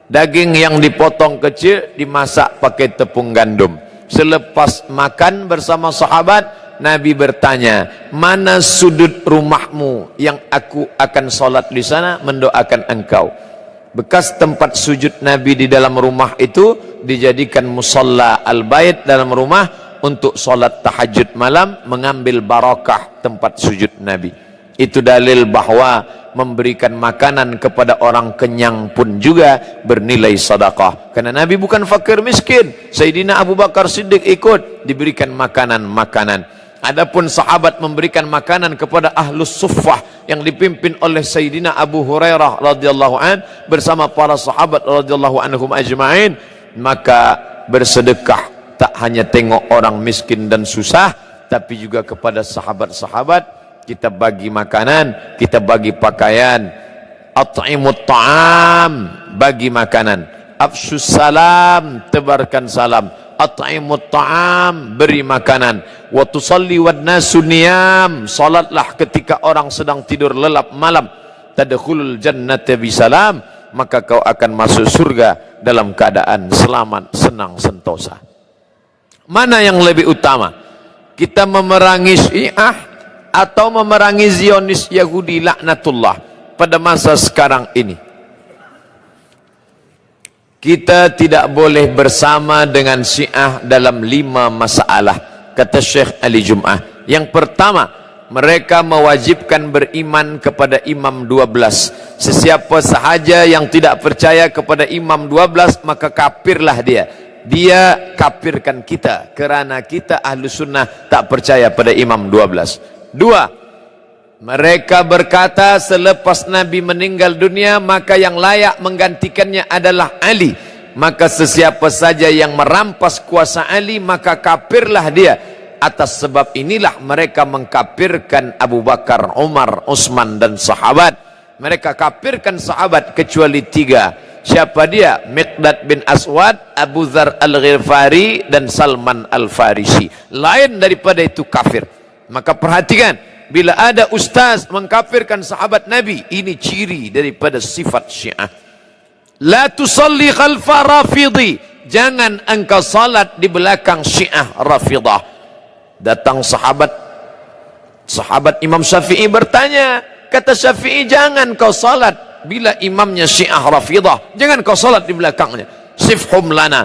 daging yang dipotong kecil dimasak pakai tepung gandum. Selepas makan bersama sahabat, Nabi bertanya, mana sudut rumahmu yang aku akan solat di sana mendoakan engkau? Bekas tempat sujud Nabi di dalam rumah itu dijadikan musalla al-bait dalam rumah untuk solat tahajud malam, mengambil barakah tempat sujud Nabi. Itu dalil bahawa memberikan makanan kepada orang kenyang pun juga bernilai sedekah. Karena Nabi bukan fakir miskin. Sayyidina Abu Bakar Siddiq ikut diberikan makanan-makanan. Adapun sahabat memberikan makanan kepada ahlus suffah yang dipimpin oleh Sayyidina Abu Hurairah radhiyallahu an bersama para sahabat radhiyallahu anhum ajma'in, maka bersedekah tak hanya tengok orang miskin dan susah, tapi juga kepada sahabat-sahabat kita bagi makanan, kita bagi pakaian. At'imut ta'am, bagi makanan. Afshus salam, tebarkan salam. At'imut ta'am, beri makanan. Wa tusalli wad nasu niyam, salatlah ketika orang sedang tidur lelap malam. Tadkhulul jannata bisalam, maka kau akan masuk surga dalam keadaan selamat, senang, sentosa. Mana yang lebih utama? Kita memerangi Syiah atau memerangi Zionis Yahudi laknatullah pada masa sekarang ini? Kita tidak boleh bersama dengan Syiah dalam 5 masalah, kata Syekh Ali Jum'ah. Yang pertama, mereka mewajibkan beriman kepada imam 12. Sesiapa sahaja yang tidak percaya kepada imam 12, maka kafirlah dia. Dia kafirkan kita kerana kita ahlu sunnah tak percaya pada imam 12. Dua, mereka berkata selepas Nabi meninggal dunia maka yang layak menggantikannya adalah Ali. Maka sesiapa saja yang merampas kuasa Ali maka kafirlah dia. Atas sebab inilah mereka mengkafirkan Abu Bakar, Umar, Utsman dan sahabat. Mereka kafirkan sahabat kecuali 3. Siapa dia? Miqdad bin Aswad, Abu Dzar Al-Ghifari dan Salman Al-Farisi. Lain daripada itu kafir. Maka perhatikan, bila ada ustaz mengkafirkan sahabat Nabi, ini ciri daripada sifat Syiah. La tusalli khalfa rafidhi, jangan engkau salat di belakang Syiah Rafidah. Datang sahabat Imam Syafi'i bertanya, kata Syafi'i, jangan kau salat bila imamnya Syiah Rafidah, jangan kau salat di belakangnya. Sifhum lana,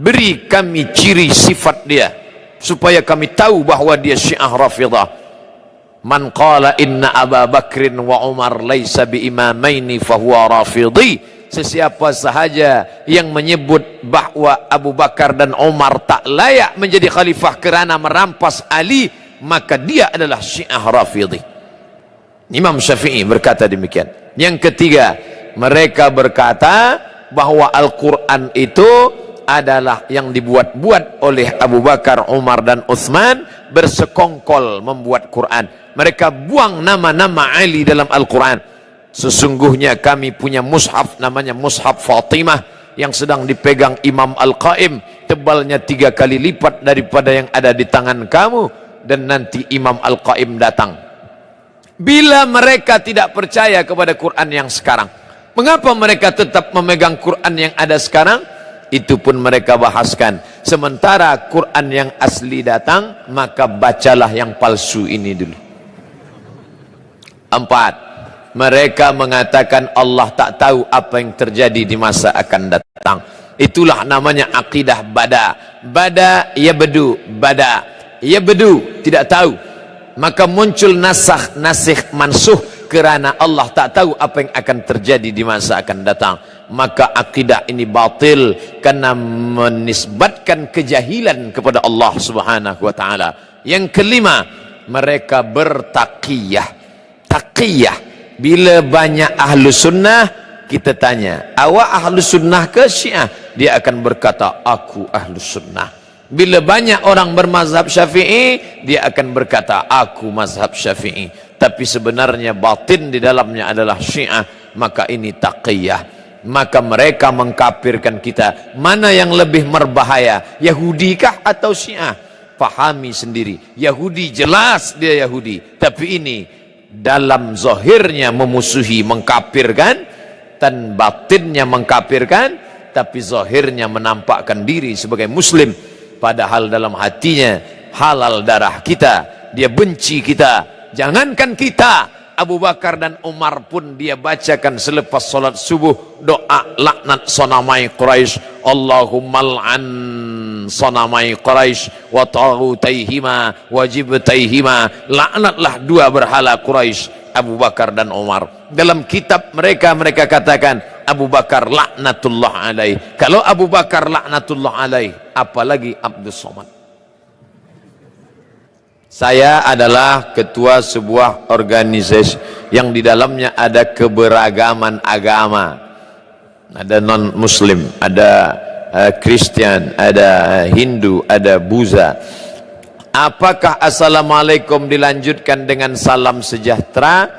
beri kami ciri sifat dia supaya kami tahu bahawa dia Syiah Rafidah. Man qala inna Aba Bakrin wa Umar laisa bi imamaini fahuwa rafidhi. Sesiapa sahaja yang menyebut bahawa Abu Bakar dan Umar tak layak menjadi khalifah kerana merampas Ali, maka dia adalah Syiah Rafidhi. Imam Syafi'i berkata demikian. Yang ketiga, mereka berkata bahawa Al-Quran itu adalah yang dibuat-buat oleh Abu Bakar, Umar dan Utsman, bersekongkol membuat Quran. Mereka buang nama-nama Ali dalam Al-Quran. Sesungguhnya kami punya mushaf namanya Mushaf Fatimah yang sedang dipegang Imam Al-Qaim, tebalnya 3 kali lipat daripada yang ada di tangan kamu, dan nanti Imam Al-Qaim datang. Bila mereka tidak percaya kepada Quran yang sekarang, mengapa mereka tetap memegang Quran yang ada sekarang? Itu pun mereka bahaskan. Sementara Quran yang asli datang, maka bacalah yang palsu ini dulu. 4, mereka mengatakan Allah tak tahu apa yang terjadi di masa akan datang. Itulah namanya akidah bada. Bada yabdu, bada yabdu, tidak tahu. Maka muncul nasikh mansuh kerana Allah tak tahu apa yang akan terjadi di masa akan datang. Maka akidah ini batil karena menisbatkan kejahilan kepada Allah Subhanahu wa taala. Yang kelima, mereka bertaqiyah. Taqiyah. Bila banyak ahlu sunnah, kita tanya, awak ahlu sunnah ke Syiah? Dia akan berkata, aku ahlu sunnah. Bila banyak orang bermazhab Syafi'i, dia akan berkata, aku mazhab Syafi'i. Tapi sebenarnya batin di dalamnya adalah Syiah. Maka ini taqiyah. Maka mereka mengkafirkan kita. Mana yang lebih berbahaya, Yahudi kah atau Syiah? Fahami sendiri. Yahudi jelas dia Yahudi, tapi ini dalam zahirnya memusuhi, mengkafirkan, dan batinnya mengkafirkan, tapi zahirnya menampakkan diri sebagai muslim, padahal dalam hatinya halal darah kita, dia benci kita. Jangankan kita, Abu Bakar dan Umar pun dia bacakan selepas solat subuh doa laknat sonamai Quraisy, Allahumma al'an sonamai Quraisy wa taghutaihima wa jibtaihima. Laknatlah 2 berhala Quraisy, Abu Bakar dan Umar. Dalam kitab mereka katakan Abu Bakar laknatullah alaih. Kalau Abu Bakar laknatullah alaih, apalagi Abdus Somad. Saya adalah ketua sebuah organisasi yang di dalamnya ada keberagaman agama. Ada non-muslim, ada Kristen, ada Hindu, ada Buddha. Apakah assalamualaikum dilanjutkan dengan salam sejahtera?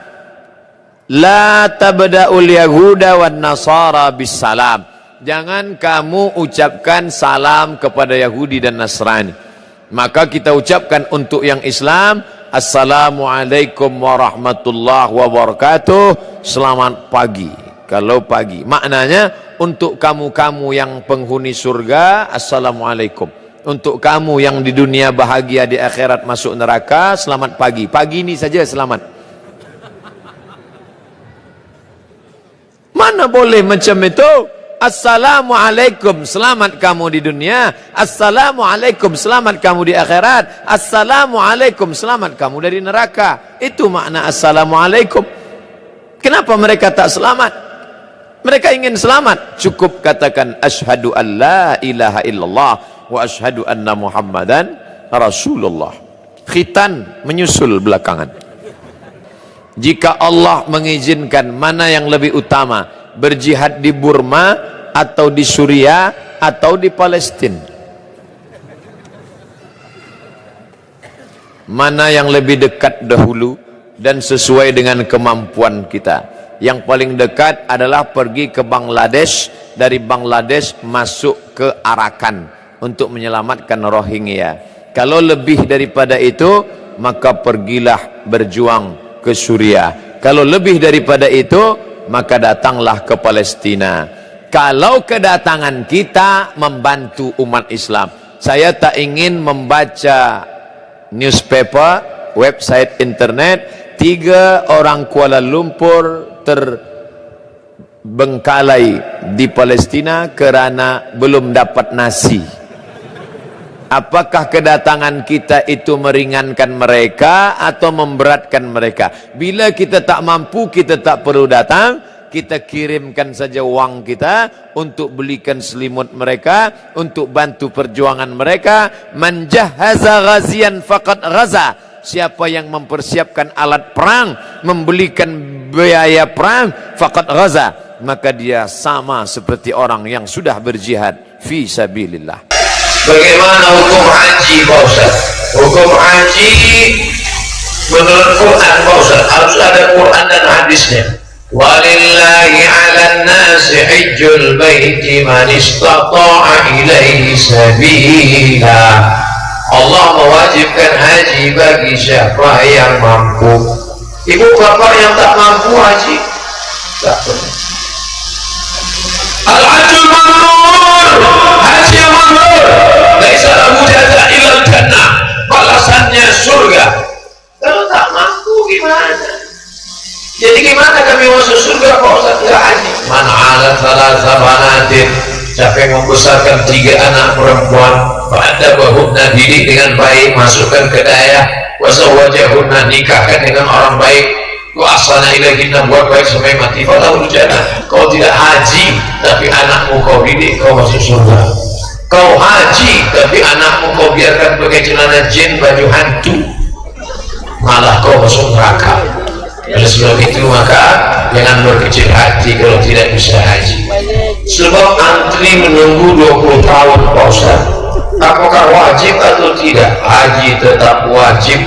La tabda'ul yahuda wan nasara bis salam. Jangan kamu ucapkan salam kepada Yahudi dan Nasrani. Maka kita ucapkan untuk yang Islam, Assalamualaikum warahmatullahi wabarakatuh, selamat pagi. Kalau pagi, maknanya untuk kamu-kamu yang penghuni surga, Assalamualaikum. Untuk kamu yang di dunia bahagia, di akhirat masuk neraka, selamat pagi. Pagi ini saja selamat. Mana boleh macam itu? Assalamualaikum, selamat kamu di dunia. Assalamualaikum, selamat kamu di akhirat. Assalamualaikum, selamat kamu dari neraka. Itu makna assalamualaikum. Kenapa mereka tak selamat? Mereka ingin selamat, cukup katakan asyhadu an la ilaha illallah wa asyhadu anna muhammadan rasulullah. Khitan menyusul belakangan. Jika Allah mengizinkan, mana yang lebih utama, berjihad di Burma atau di Suriah atau di Palestina? Mana yang lebih dekat dahulu dan sesuai dengan kemampuan kita? Yang paling dekat adalah pergi ke Bangladesh, dari Bangladesh masuk ke Arakan untuk menyelamatkan Rohingya. Kalau lebih daripada itu, maka pergilah berjuang ke Suriah. Kalau lebih daripada itu, maka datanglah ke Palestina. Kalau kedatangan kita membantu umat Islam, saya tak ingin membaca newspaper, website internet, 3 orang Kuala Lumpur terbengkalai di Palestina kerana belum dapat nasi. Apakah kedatangan kita itu meringankan mereka atau memberatkan mereka? Bila kita tak mampu, kita tak perlu datang, kita kirimkan saja wang kita untuk belikan selimut mereka, untuk bantu perjuangan mereka. Man jahaza ghazian faqad ghaza. Siapa yang mempersiapkan alat perang, membelikan biaya perang, faqad ghaza, maka dia sama seperti orang yang sudah berjihad fi sabilillah. Bagaimana hukum haji Pak Ustaz? Hukum haji menurut Quran Pak Ustaz, harus ada Quran dan hadisnya. Walillahi 'alan nasi hajjul baiti man istata'a ilaihi sabila. Allah mewajibkan haji bagi siapa yang mampu. Ibu bapak yang tak mampu haji tak perlu. Al-hajjul mabrur, haji yang mabrur, laisa lahu jazaa illal jannah, balasannya surga. Kalau tak mampu gimana? Jadi gimana kami masuk surga kalau Ustaz tidak haji? Man 'ala thalatha banatin, siapa yang membesarkan 3 anak perempuan, fa'adabahunna, didik dengan baik, masukkan ke daerah, wasawwajahunna, nikahkan dengan orang baik, wa ahsana ilaihinna, buat baik sampai mati, falahul jannah. Kau tidak haji tapi anakmu kau didik, kau masuk surga. Kau haji tapi anakmu kau biarkan pakai celana jin, baju hantu, malah kau masuk neraka. Oleh sebab itu maka jangan berkecil hati kalau tidak bisa haji. Sebab antri menunggu 20 tahun Pak Ustaz. Apakah wajib atau tidak? Haji tetap wajib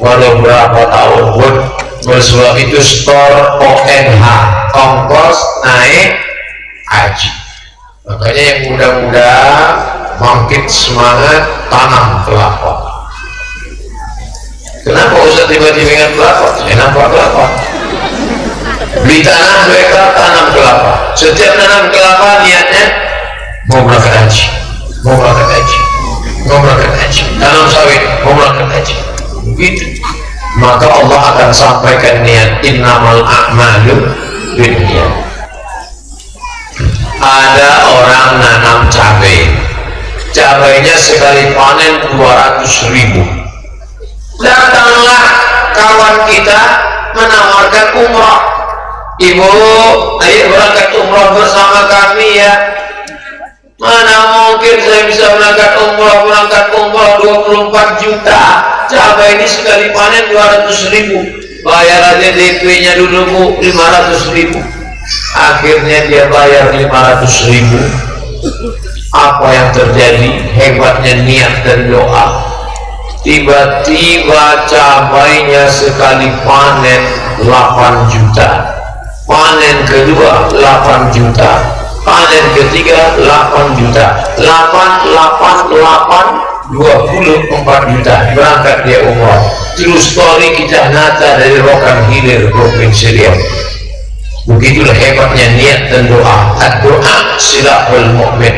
walau berapa tahun pun. Oleh sebab itu store ONH, ongkos naik haji. Makanya yang muda-muda bangkit semangat, tanam kelapa. Kenapa Ustaz tiba-tiba ingat kelapa? Saya nampak kelapa. Beli tanah mereka tanam kelapa. Setiap tanam kelapa niatnya mau berangkat haji, mau berangkat haji, mau berangkat haji. Tanam sawit, mau berangkat haji. Begitu. Maka Allah akan sampaikan niat, innamal a'malu binniyat. Ada orang nanam cabai, cabainya sekali panen 200.000. Datanglah kawan kita menawarkan umrah. Ibu, ayo berangkat umrah bersama kami ya. Mana mungkin saya bisa berangkat umrah 24 juta. Cabai ini sekali panen 200.000. Bayar aja DP-nya dulu Bu, 500.000. Akhirnya dia bayar 500.000. Apa yang terjadi? Hebatnya niat dan doa. Tiba-tiba cabainya sekali panen 8 juta, panen kedua 8 juta, panen ketiga 8 juta, 24 juta. Berangkat dia umrah. True story, kisah nyata dari Rokan Hilir, Provinsi Riau. Begitulah hebatnya niat dan doa. Doa silahul mu'min.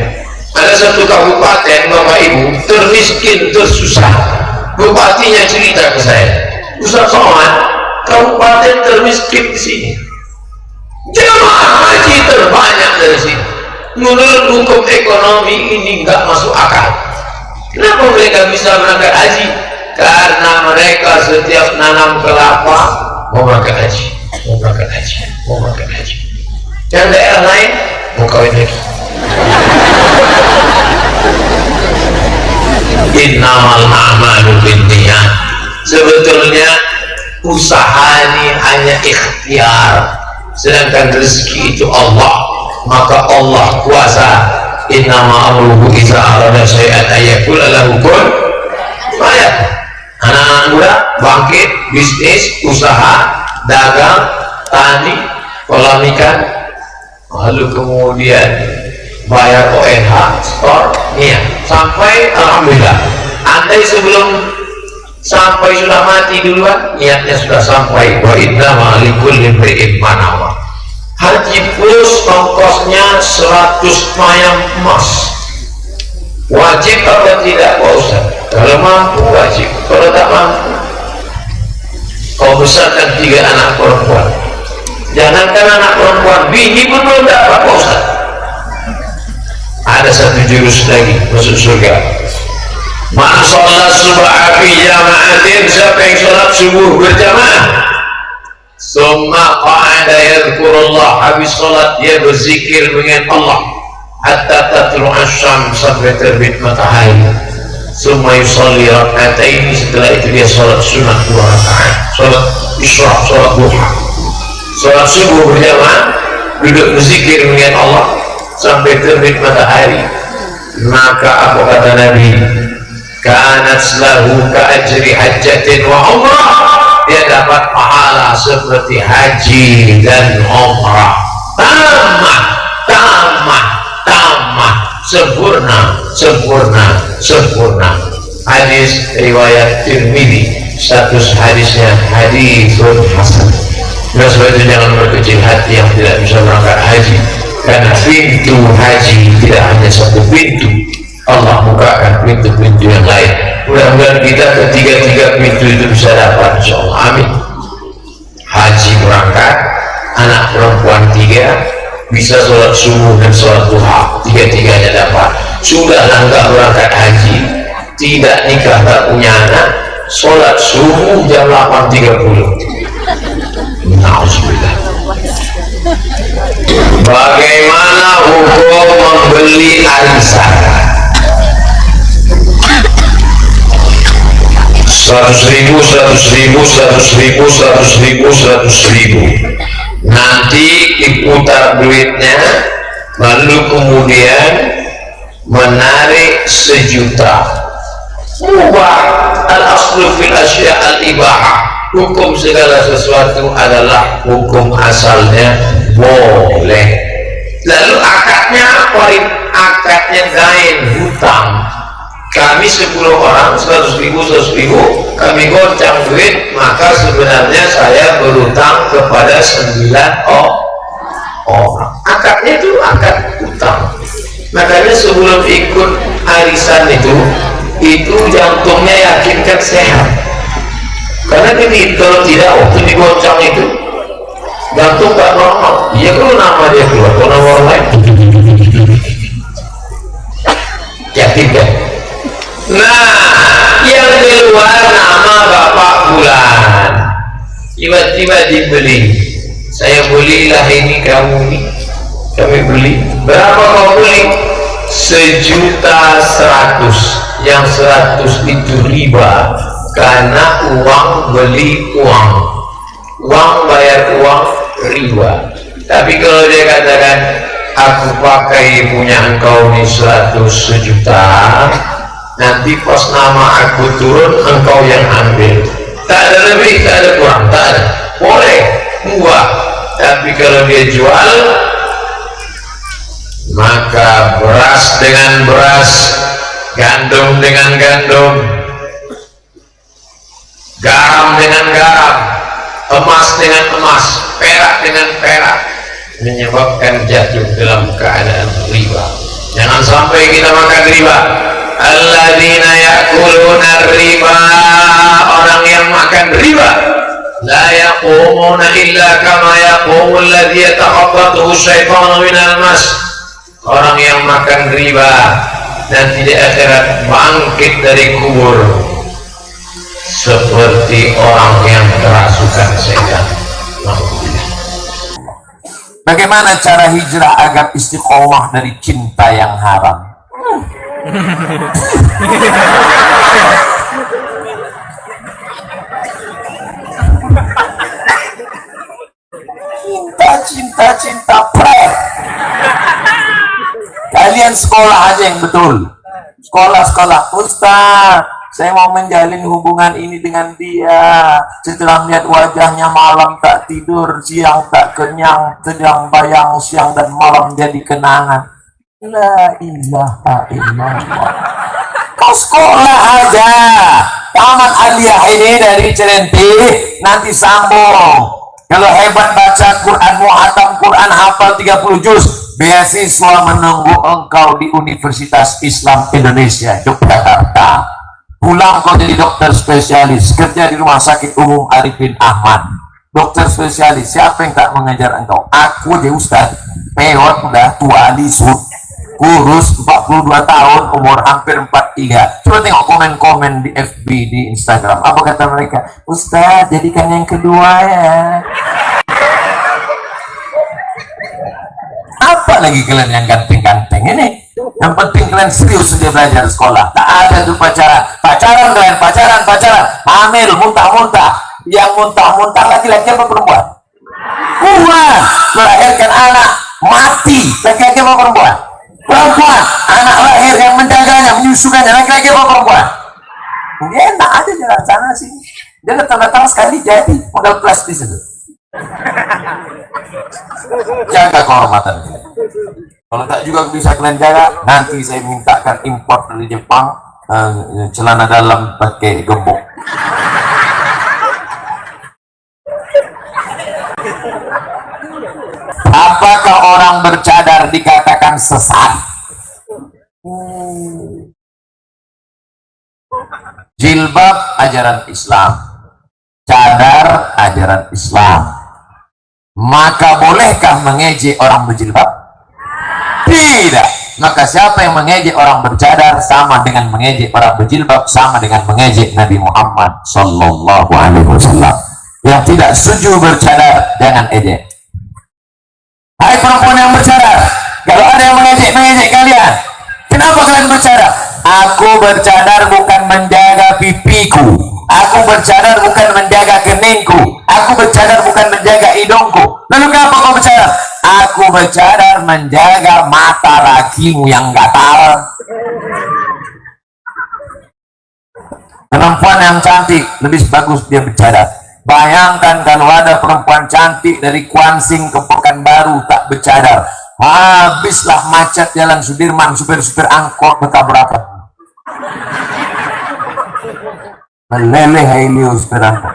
Ada satu kabupaten Bapak Ibu termiskin, tersusah. Bupatinya cerita ke saya, Ustaz Somad, kabupaten termiskin di sini, jemaah haji terbanyak dari sini, menurut hukum ekonomi ini nggak masuk akal. Kenapa mereka bisa berangkat haji? Karena mereka setiap nanam kelapa mau berangkat haji, mau berangkat haji, mau berangkat haji. Yang daerah lain mau kawin lagi. Innamal a'malu binniyat. Sebetulnya usaha ini hanya ikhtiar, sedangkan rezeki itu Allah. Maka Allah kuasa. Innama amruhu idza arada syai'an ayyaqula lahu kun fayakun. Anak-anak muda bangkit, bisnis, usaha, dagang, tani, kolam ikan, lalu kemudian bayar ONH, store, niat sampai alhamdulillah. Andai sebelum sampai sudah mati duluan, niatnya sudah sampai. Wa innama likulli imri'in ma nawa. Haji plus ongkosnya 100 mayang emas. Wajib apa tidak Pak Ustaz? Kalau mampu wajib, kalau tak mampu kau besarkan 3 anak perempuan. Jangankan anak perempuan, bini pun belum dapat Pak Ustaz. Ada satu jurus lagi masuk surga. Man sholat subha fi jama'atin, siapa yang sholat subuh berjamaah, summa qa'ada yadhkurullah, habis sholat dia berzikir dengan Allah hatta tatlu'a syams, sampai terbit matahari. Summa yusalli rak'ataini, setelah itu dia sholat sunat 2 rakaat, sholat isyraq, sholat duha, sholat subuh berjamaah, duduk berzikir dengan Allah sampai terbit matahari. Maka apa kata Nabi? Kanat lahu ka ajri hajjatin wa umrah, dia dapat pahala seperti haji dan umrah. Tamat, tamat, tamat, sempurna, sempurna, sempurna. Hadis riwayat Tirmidzi, status hadisnya hadisun hasan. Nah, sebab itu jangan berkecil hati yang tidak bisa berangkat haji, karena pintu haji tidak hanya satu pintu. Allah bukakan pintu-pintu yang lain. Mudah-mudahan kita ketiga-tiga pintu itu bisa dapat, insyaallah. Amin. Haji berangkat, anak perempuan 3, bisa sholat subuh dan sholat duha, 3-tiganya dapat. Sudahlah nggak berangkat haji, tidak nikah, tak punya anak, sholat subuh jam 8.30. Nauzubillah. Bagaimana hukum membeli arisan? 100.000, 100.000, 100.000, 100.000, 100.000. Nanti diputar duitnya, lalu kemudian menarik 1 juta. Mubah. Al-aslu fil asya al-ibahah. Hukum segala sesuatu adalah hukum asalnya boleh. Lalu akadnya apa? Akadnya dain, hutang. Kami 10 orang, 100.000, 100.000, kami goncang duit, maka sebenarnya saya berutang kepada 9 orang. Akadnya itu akad hutang. Makanya sebelum ikut arisan itu jantungnya yakinkan sehat. Karena gini, kalau tidak waktu digoncang itu jantung gak normal. Iya, kalau nama dia keluar, kalau nama orang lain yakin kan? Nah, yang keluar nama bapak bulan, tiba-tiba dibeli. Saya belilah ini, kamu ini, kami beli. Berapa kau beli? 1.100.000. Yang 100 itu riba, karena uang beli uang, uang bayar uang, riba. Tapi kalau dia katakan aku pakai punya engkau ini 100 juta, nanti pas nama aku turun engkau yang ambil, tak ada lebih, tak ada kurang, tak ada, boleh murah. Tapi kalau dia jual, maka beras dengan beras, gandum dengan gandum, garam dengan garam, emas dengan emas, perak dengan perak, menyebabkan jatuh dalam keadaan riba. Jangan sampai kita makan riba. Alladzina ya'kuluna riba, orang yang makan riba, la yaqumuna illa kama yaqumul ladzi yatakhabbathu syaitanu minal mas. orang yang makan riba nanti di akhirat bangkit dari kubur seperti orang yang kerasukan setan. Bagaimana cara hijrah agar istiqomah dari cinta yang haram? Cinta prank. Kalian sekolah aja yang betul. Sekolah. Ustaz, saya mau menjalin hubungan ini dengan dia. Setelah melihat wajahnya, malam tak tidur, siang tak kenyang, sedang bayang siang dan malam jadi kenangan. La ilaha illallah. Kau sekolah aja. Taman Aliyah ini dari Cilenti, nanti sambung. Kalau hebat baca Quran, muhatam Quran, hafal 30 juz, beasiswa menunggu engkau di Universitas Islam Indonesia Yogyakarta. Pulang kau jadi dokter spesialis, kerja di Rumah Sakit Umum Arifin Ahmad. Dokter spesialis, siapa yang tak mengajar engkau? Aku aja Ustaz, peot udah tua lisut, kurus 42 tahun, umur hampir 43. Coba tengok komen-komen di FB, di Instagram. Apa kata mereka? Ustaz, jadikan yang kedua ya. Apa lagi kalian yang ganteng-ganteng ini? Yang penting kalian serius saja belajar sekolah. Tak ada tuh pacaran kalian, pacaran, hamil, muntah-muntah. Yang muntah-muntah laki-laki apa perempuan? Perempuan. Melahirkan anak mati, laki-laki apa perempuan? Perempuan. Anak lahir yang menjaganya, menyusukannya, laki-laki apa perempuan? Dia enak aja jalan sana sini. Dia datang-datang sekali jadi modal plus di situ. Jaga kehormatan kita. Kalau tak juga bisa kalian jaga, nanti saya mintakan import dari Jepang celana dalam pakai gembok. Apakah orang bercadar dikatakan sesat? Jilbab ajaran Islam, cadar ajaran Islam. Maka bolehkah mengejek orang berjilbab? Tidak. Maka siapa yang mengejek orang bercadar sama dengan mengejek orang berjilbab, sama dengan mengejek Nabi Muhammad Sallallahu Alaihi Wasallam. Yang tidak setuju bercadar jangan ejek. Hai perempuan yang bercadar, kalau ada yang mengejek kalian, kenapa kalian bercadar? Aku bercadar bukan menjaga pipiku, aku bercadar bukan menjaga keningku, aku bercadar bukan menjaga hidungku. Lalu kenapa kau bercadar? Aku bercadar menjaga mata lakimu yang gatal. Perempuan yang cantik lebih bagus dia bercadar. Bayangkan kalau ada perempuan cantik dari Kuansing ke Pekanbaru tak bercadar, habislah macet jalan Sudirman, supir-supir angkot bertabrakan. Meleleh Helios supir angkot.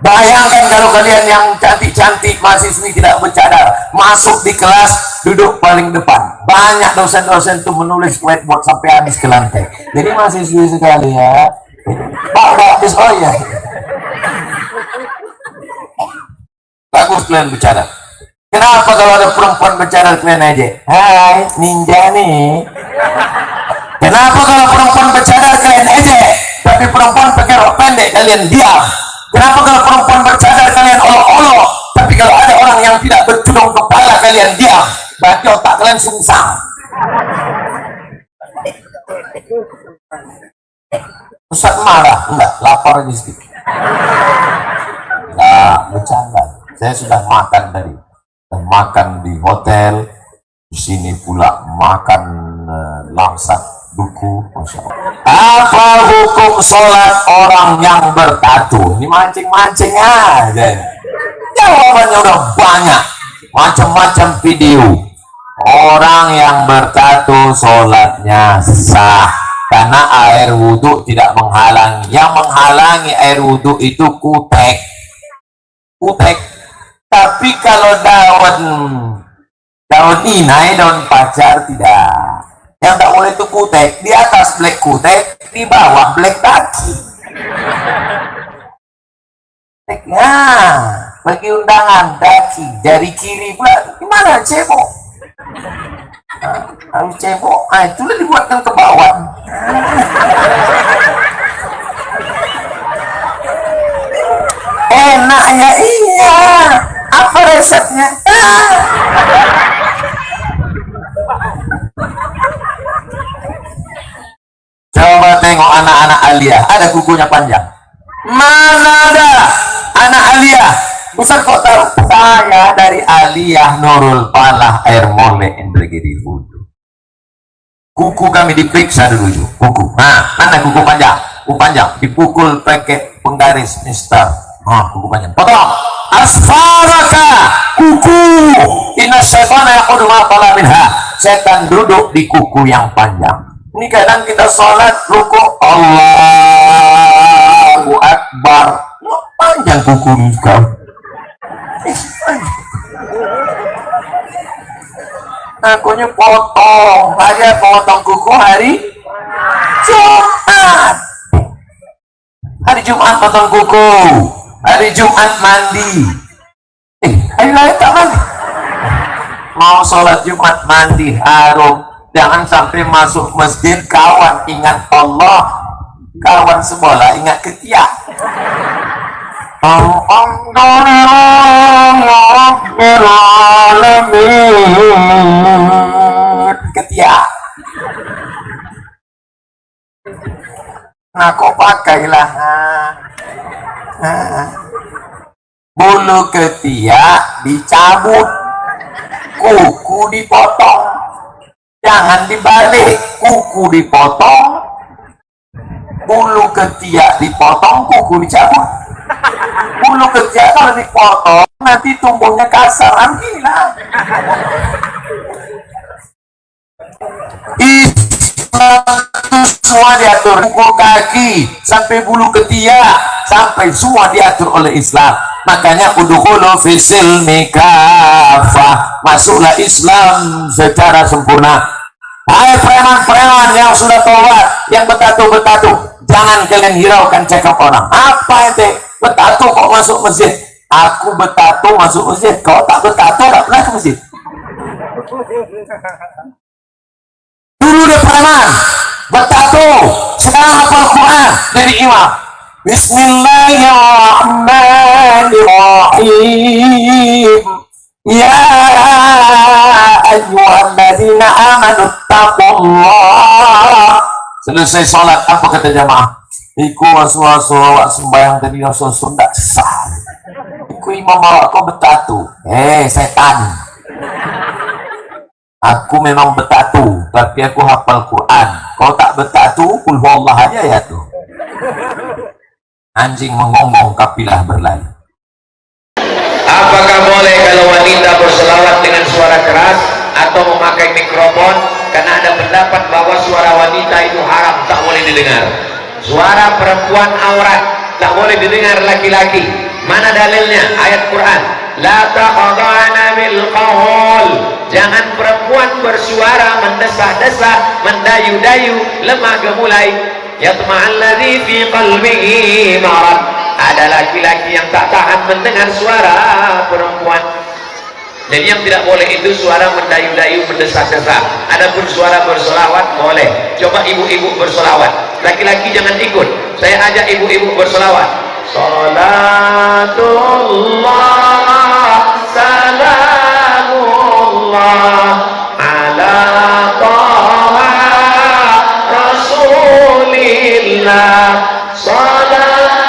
Bayangkan kalau kalian yang cantik-cantik mahasiswi tidak bercadar, masuk di kelas duduk paling depan. Banyak dosen-dosen tuh menulis whiteboard sampai habis ke lantai. Jadi mahasiswi sekali ya. Pak, habis, oh iya. Bagus kalian bercadar. Kenapa kalau ada perempuan bercadar kalian aja? Hai, ninja nih. Kenapa kalau perempuan bercadar kalian aja, tapi perempuan pakai rok pendek kalian diam? Kenapa kalau perempuan bercadar kalian olok-olok, tapi kalau ada orang yang tidak bertudung kepala kalian diam? Berarti otak kalian sungsang. Ustaz marah? Enggak, lapar aja sedikit. Enggak, bercanda. Saya sudah makan tadi. Dan makan di hotel, di sini pula makan langsat duku, Masya Allah. Apa hukum sholat orang yang bertatu? Ini mancing-mancing aja. Jawabannya udah banyak, macam-macam video. Orang yang bertatu sholatnya sah, karena air wudhu tidak menghalangi. Yang menghalangi air wudhu itu kutek. Tapi kalau daun inai, daun pacar tidak. Yang tak boleh itu kutek. Di atas black kutek, di bawah black kaki. bagi undangan daki dari kiri pula. Gimana cebok? Harus cebok. Itulah dibuatkan ke bawah. Enak ya, iya. Apa resepnya? Coba tengok anak-anak Aliyah, ada kukunya panjang. Mana ada anak Aliyah? Besar kok tahu? Saya dari Aliyah Nurul Falah Air Mole Indragiri Hudu. Kuku kami diperiksa dulu yuk. Kuku. Nah, mana kuku panjang? Kuku panjang dipukul pakai penggaris Mister. Kuku panjang. Potong. Asfaraka kuku. Inna syaitana yaqudu ma qala minha. Setan duduk di kuku yang panjang. Ini kadang kita sholat rukuk Allahu Akbar. Panjang kuku kau. Akunya potong. Aja potong kuku hari Jumat. Hari Jumat potong kuku. Hari Jumat mandi. Hari lain tak mandi. Mau sholat Jumat mandi harum. Jangan sampai masuk masjid kawan ingat Allah, kawan sebelah ingat ketiak. Ketiak. Nah, kok pakailah bulu ketiak dicabut, kuku dipotong. Jangan dibalik, kuku dipotong, bulu ketiak dipotong, kuku dicabut. Bulu ketiak kalau dipotong nanti tumbuhnya kasar, gila. Semua diatur, kuku kaki sampai bulu ketiak sampai semua diatur oleh Islam. Makanya udkhulu fisil nikafah, masuklah Islam secara sempurna. Hai preman-preman yang sudah tobat, yang bertato-bertato, jangan kalian hiraukan cakap orang. Apa ente bertato kok masuk masjid? Aku bertato masuk masjid, kau tak bertato tak pernah ke masjid. Dulu dia preman bertato, sekarang hafal Quran dari imam. Bismillahirrahmanirrahim. Ya ayyuhalladzina amanu taqullah. Selesai sholat, apa kata jamaah? Iku wasu-wasu awak sembahyang tadi wasu-wasu ndak sah. Iku imam awak kau bertatu. Setan. Aku memang bertatu, tapi aku hafal Quran. Kau tak bertatu, kul huwallah aja ya tuh. Anjing mengonggong, kapilah berlari. Apakah boleh kalau wanita berselawat dengan suara keras atau memakai mikrofon? Karena ada pendapat bahwa suara wanita itu haram, tak boleh didengar. Suara perempuan aurat, tak boleh didengar laki-laki. Mana dalilnya? Ayat Quran. La taqadana bil qaul. Jangan perempuan bersuara mendesah-desah, mendayu-dayu, lemah gemulai. Yatma'alladzi fi qalbihi marad. Ada laki-laki yang tak tahan mendengar suara perempuan. Jadi yang tidak boleh itu suara mendayu-dayu, mendesah-desah. Adapun suara bersolawat boleh. Coba ibu-ibu bersolawat. Laki-laki jangan ikut. Saya ajak ibu-ibu bersolawat. Salatullah salamullah ala taha rasulillah. Salamullah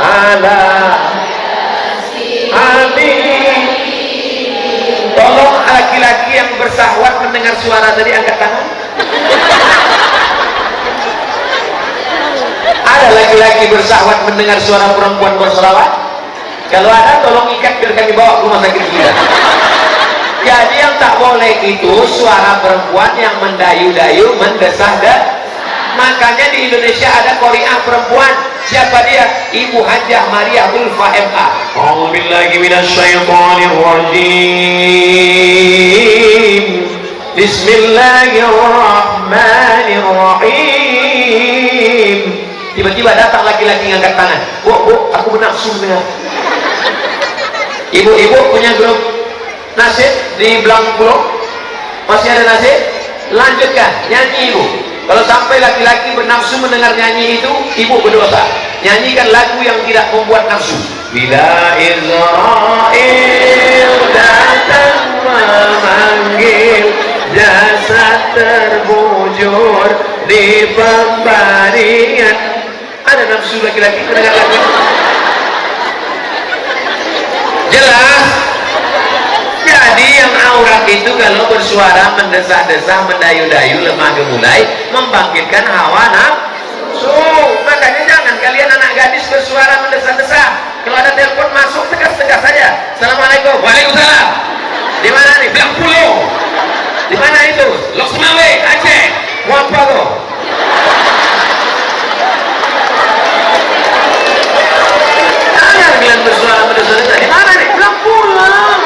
ala habib. Tolong laki-laki yang bersahwat mendengar suara tadi angkat tangan. Ada laki-laki bersahwat mendengar suara perempuan bersolawat? Kalau ada tolong ikat biar kami bawa ke rumah sakit kita. Jadi yang tak boleh itu suara perempuan yang mendayu-dayu, mendesah-desah. Makanya di Indonesia ada qari'ah perempuan. Siapa dia? Ibu Hajah Maria Ulfa MA. A'udzubillahi minasyaitonirrajim. Bismillahirrahmanirrahim. Tiba-tiba datang laki-laki ngangkat tangan, bu, aku bernafsu dengan ibu-ibu punya grup nasib di Belang Pulau, masih ada nasib? Lanjutkan, nyanyi ibu. Kalau sampai laki-laki bernafsu mendengar nyanyi itu, ibu berdosa. Nyanyikan lagu yang tidak membuat nafsu. Bila Israel datang memanggil, jasad terbujur di pembaringan. Ada nafsu laki-laki mendengar lagu. Jelas. Jadi yang aurat itu kalau bersuara mendesah-desah, mendayu-dayu, lemah gemulai, membangkitkan hawa nafsu. Makanya jangan kalian anak gadis bersuara mendesah-desah. Kalau ada telepon masuk, tegas-tegas saja. Assalamualaikum. Waalaikumsalam. Di mana nih? Belang Pulau. Di mana itu? Lok Semawe, Aceh. Mau apa tuh? Jangan kalian bersuara mendesah-desah. Di mana nih? Belang Pulau.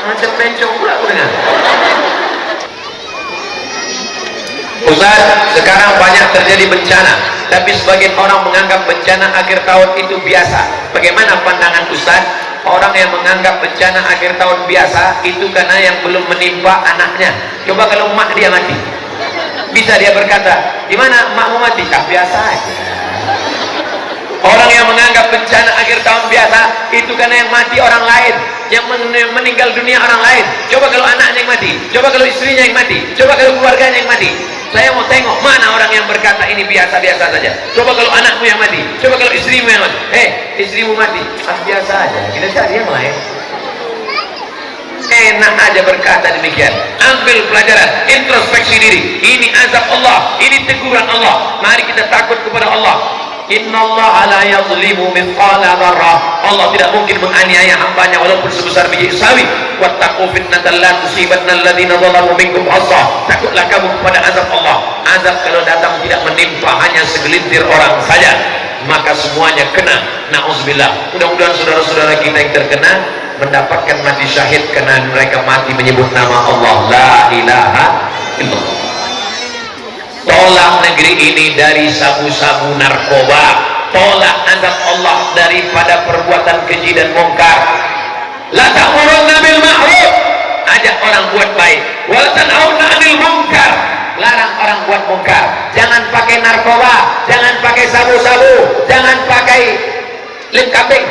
Macam bencong pula aku dengar. Ustaz, sekarang banyak terjadi bencana, tapi sebagian orang menganggap bencana akhir tahun itu biasa. Bagaimana pandangan Ustaz? Orang yang menganggap bencana akhir tahun biasa itu karena yang belum menimpa anaknya. Coba kalau mak dia mati, bisa dia berkata, di mana makmu mati? Ah, biasa aja. Orang yang menganggap bencana akhir tahun biasa itu karena yang mati orang lain, yang meninggal dunia orang lain. Coba kalau anaknya yang mati, coba kalau istrinya yang mati, coba kalau keluarganya yang mati. Saya mau tengok mana orang yang berkata ini biasa-biasa saja. Coba kalau anakmu yang mati, coba kalau istrimu yang mati. Istrimu mati, ah biasa aja. Kita cari yang lain. Enak aja berkata demikian. Ambil pelajaran, introspeksi diri. Ini azab Allah, ini teguran Allah. Mari kita takut kepada Allah. Innallaha la yazlimu mithqala dzarrah. Allah tidak mungkin menganiaya hambanya walaupun sebesar biji sawi. Wattaqu fitnatan la tusibanna alladziina zalamu minkum khassah. Takutlah kamu kepada azab Allah. Azab kalau datang tidak menimpa hanya segelintir orang saja, maka semuanya kena. Nauzubillah. Mudah-mudahan saudara-saudara kita yang terkena mendapatkan mati syahid karena mereka mati menyebut nama Allah. La ilaha illallah. Tolak negeri ini dari sabu-sabu narkoba. Tolak azab Allah daripada perbuatan keji dan mungkar. La ta'murunna bil ma'ruf, ajak orang buat baik. Wa la tanhauna 'anil munkar, larang orang buat mungkar. Jangan pakai narkoba, jangan pakai sabu-sabu, jangan pakai lem kambing.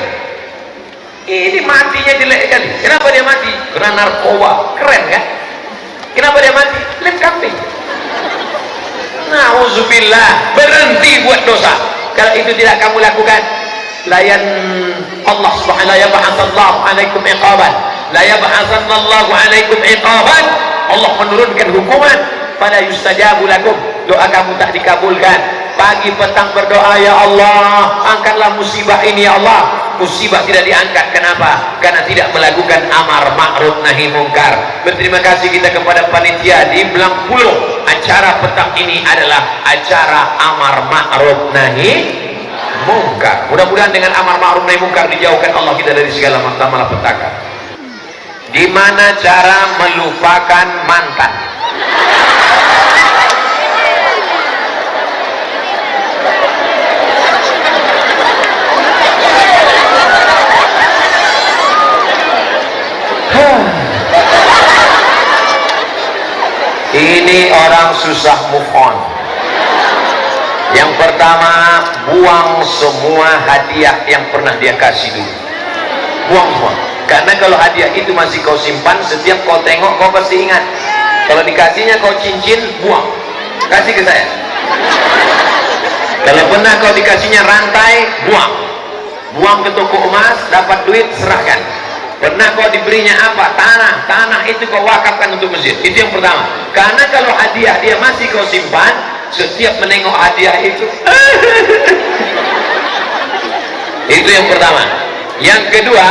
Ini matinya jelek kali. Kenapa dia mati? Karena narkoba. Keren kan? Kenapa dia mati? Lem kambing. Nauzubillah, berhenti buat dosa. Kalau itu tidak kamu lakukan, layan Allah subhanahu wa ta'ala alaikum iqaban, la yab'atsanallahu alaikum iqaban. Allah menurunkan hukuman, pada yustajabu lakum, doa kamu tak dikabulkan. Pagi petang berdoa, ya Allah angkatlah musibah ini ya Allah. Musibah tidak diangkat, kenapa? Karena tidak melakukan amar ma'ruf nahi mungkar. Berterima kasih kita kepada panitia di Belang Pulau. Acara petang ini adalah acara amar ma'ruf nahi mungkar. Mudah-mudahan dengan amar ma'ruf nahi mungkar dijauhkan Allah kita dari segala malapetaka. Gimana cara melupakan mantan? Ini orang susah move on. Yang pertama, buang semua hadiah yang pernah dia kasih dulu. Buang semua. Karena kalau hadiah itu masih kau simpan, setiap kau tengok kau pasti ingat. Kalau dikasihnya kau cincin, buang. Kasih ke saya. Kalau pernah kau dikasihnya rantai, buang. Buang ke toko emas, dapat duit, serahkan. Pernah kau diberinya apa? Tanah. Tanah itu kau wakafkan untuk masjid. Itu yang pertama. Karena kalau hadiah dia masih kau simpan, setiap menengok hadiah itu itu yang pertama. Yang kedua,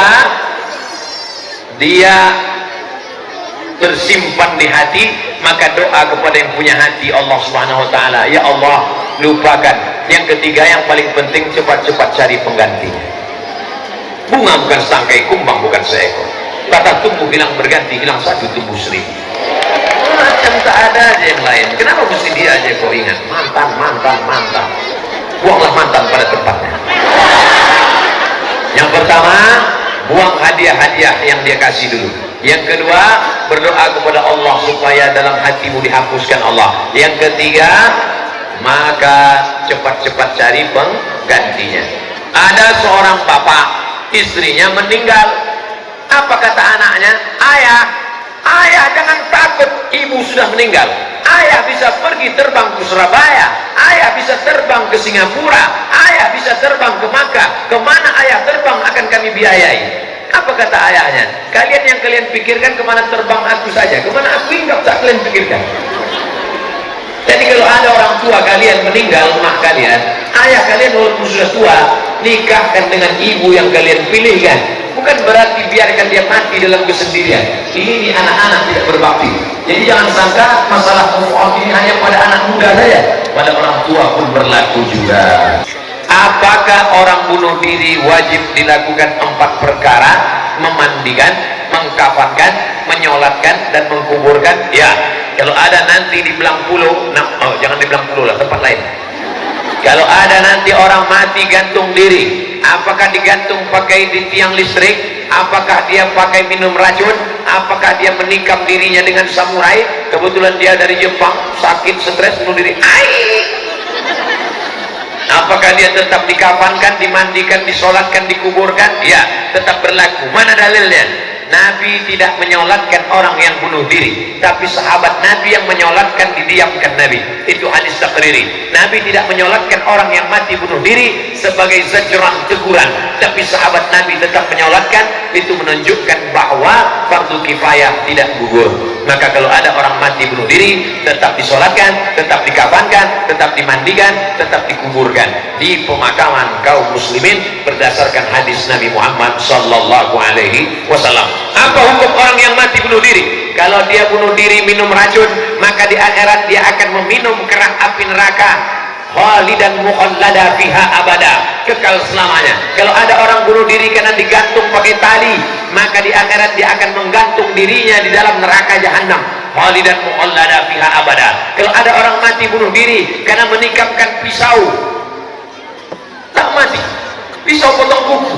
dia tersimpan di hati, maka doa kepada yang punya hati Allah subhanahu wa ta'ala, ya Allah lupakan. Yang ketiga yang paling penting, cepat-cepat cari penggantinya. Bunga bukan setangkai, kumbang bukan seekor. Kata tumbuh hilang berganti, hilang satu tumbuh seribu. macam tak ada aja yang lain. Kenapa mesti dia aja kau ingat? Mantan. Buanglah mantan pada tempatnya. Yang pertama, buang hadiah-hadiah yang dia kasih dulu. Yang kedua, berdoa kepada Allah supaya dalam hatimu dihapuskan Allah. Yang ketiga, maka cepat-cepat cari penggantinya. Ada seorang bapak, istrinya meninggal. Apa kata anaknya? Ayah jangan takut, ibu sudah meninggal. Ayah bisa pergi terbang ke Surabaya, ayah bisa terbang ke Singapura, ayah bisa terbang ke Makkah. Kemana ayah terbang akan kami biayai. Apa kata ayahnya? Kalian yang kalian pikirkan kemana terbang aku saja, kemana aku hinggap tak kalian pikirkan. Jadi kalau ada orang tua kalian meninggal, mak kalian, ayah kalian walaupun sudah tua, nikahkan dengan ibu yang kalian pilihkan. Bukan berarti biarkan dia mati dalam kesendirian. Ini anak-anak tidak berbakti. Jadi jangan sangka masalah move on ini hanya pada anak muda saja, pada orang tua pun berlaku juga. Apakah orang bunuh diri wajib dilakukan 4 perkara? Memandikan, mengkafankan, menyolatkan, dan mengkuburkan? Ya. Kalau ada nanti di Belangpulo, jangan di Belangpulo lah, tempat lain. Kalau ada nanti orang mati gantung diri, apakah digantung pakai di tiang listrik? Apakah dia pakai minum racun? Apakah dia menikam dirinya dengan samurai? Kebetulan dia dari Jepang, sakit, stres, bunuh diri. Apakah dia tetap dikafankan, dimandikan, disolatkan, dikuburkan? Ya, tetap berlaku. Mana dalilnya? Nabi tidak menyolatkan orang yang bunuh diri, tapi sahabat Nabi yang menyolatkan, didiamkan Nabi. Itu hadis takriri. Nabi tidak menyolatkan orang yang mati bunuh diri sebagai zajran, teguran, tapi sahabat Nabi tetap menyolatkan. Itu menunjukkan bahwa fardu kifayah tidak gugur. Maka kalau ada orang mati bunuh diri, tetap disolatkan, tetap dikafankan, tetap dimandikan, tetap dikuburkan di pemakaman kaum muslimin berdasarkan hadis Nabi Muhammad sallallahu alaihi wasallam. Apa hukum orang yang mati bunuh diri? Kalau dia bunuh diri minum racun, maka di akhirat dia akan meminum kerak api neraka, khalidan mukhallada fiha abada, kekal selamanya. Kalau ada orang bunuh diri karena digantung pakai tali, maka di akhirat dia akan menggantung dirinya di dalam neraka jahanam, khalidan mukhallada fiha abada. Kalau ada orang mati bunuh diri karena menikamkan pisau, tak mati, pisau potong kuku.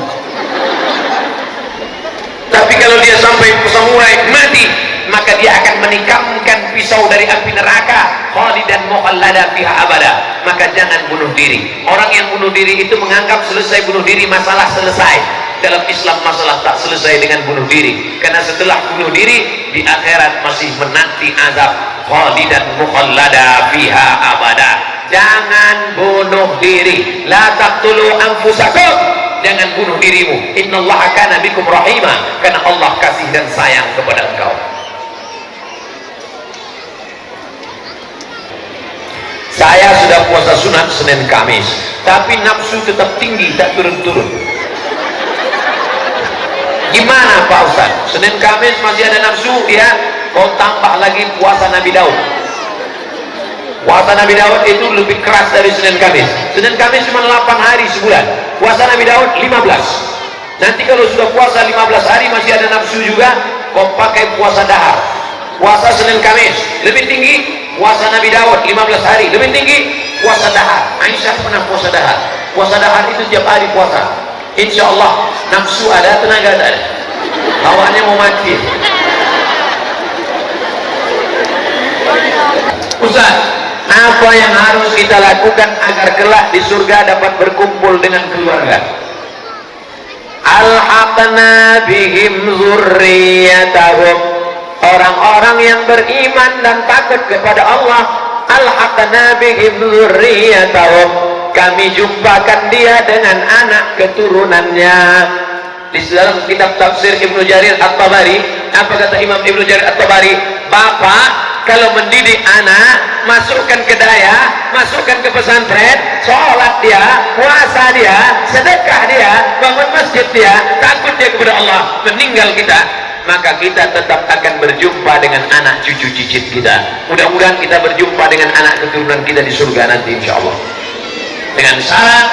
Tapi kalau dia sampai samurai mati, maka dia akan menikamkan pisau dari api neraka, khalidan mukhallada fiha abada. Maka jangan bunuh diri. Orang yang bunuh diri itu menganggap selesai bunuh diri, masalah selesai. Dalam Islam masalah tak selesai dengan bunuh diri, karena setelah bunuh diri di akhirat masih menanti azab, khalidan mukhallada fiha abada. Jangan bunuh diri. La taqtulu anfusakum. Jangan bunuh dirimu. Innallaha kana bikum rahima. Karena Allah kasih dan sayang kepada engkau. Saya sudah puasa sunat Senin Kamis, tapi nafsu tetap tinggi, tak turun-turun. Gimana Pak Ustaz? Senin Kamis masih ada nafsu, ya? Kau tambah lagi puasa Nabi Daud. Puasa Nabi Daud itu lebih keras dari Senin Kamis. Senin Kamis cuma 8 hari sebulan. Puasa Nabi Daud 15. Nanti kalau sudah puasa 15 hari masih ada nafsu juga, kau pakai puasa dahar. Puasa Senin Kamis lebih tinggi, puasa Nabi Daud 15 hari lebih tinggi, puasa dahar. Aisyah pernah puasa dahar. Puasa dahar itu tiap hari puasa. Insya Allah nafsu ada, tenaga ada. Hawannya mau mati. Ustaz, apa yang harus kita lakukan agar kelak di surga dapat berkumpul dengan keluarga? Alhaqna bihim zurriyatahum. Orang-orang yang beriman dan takut kepada Allah, alhaqna bihim zurriyatahum, kami jumpakan dia dengan anak keturunannya. Di dalam kitab tafsir Ibnu Jarir At-Tabari, apa kata Imam Ibnu Jarir At-Tabari? Bapak kalau mendidik anak, masukkan ke daya, masukkan ke pesantren, sholat dia, puasa dia, sedekah dia, bangun masjid dia, takut dia kepada Allah, meninggal kita, maka kita tetap akan berjumpa dengan anak cucu cicit kita. Mudah-mudahan kita berjumpa dengan anak keturunan kita di surga nanti insya Allah. Dengan syarat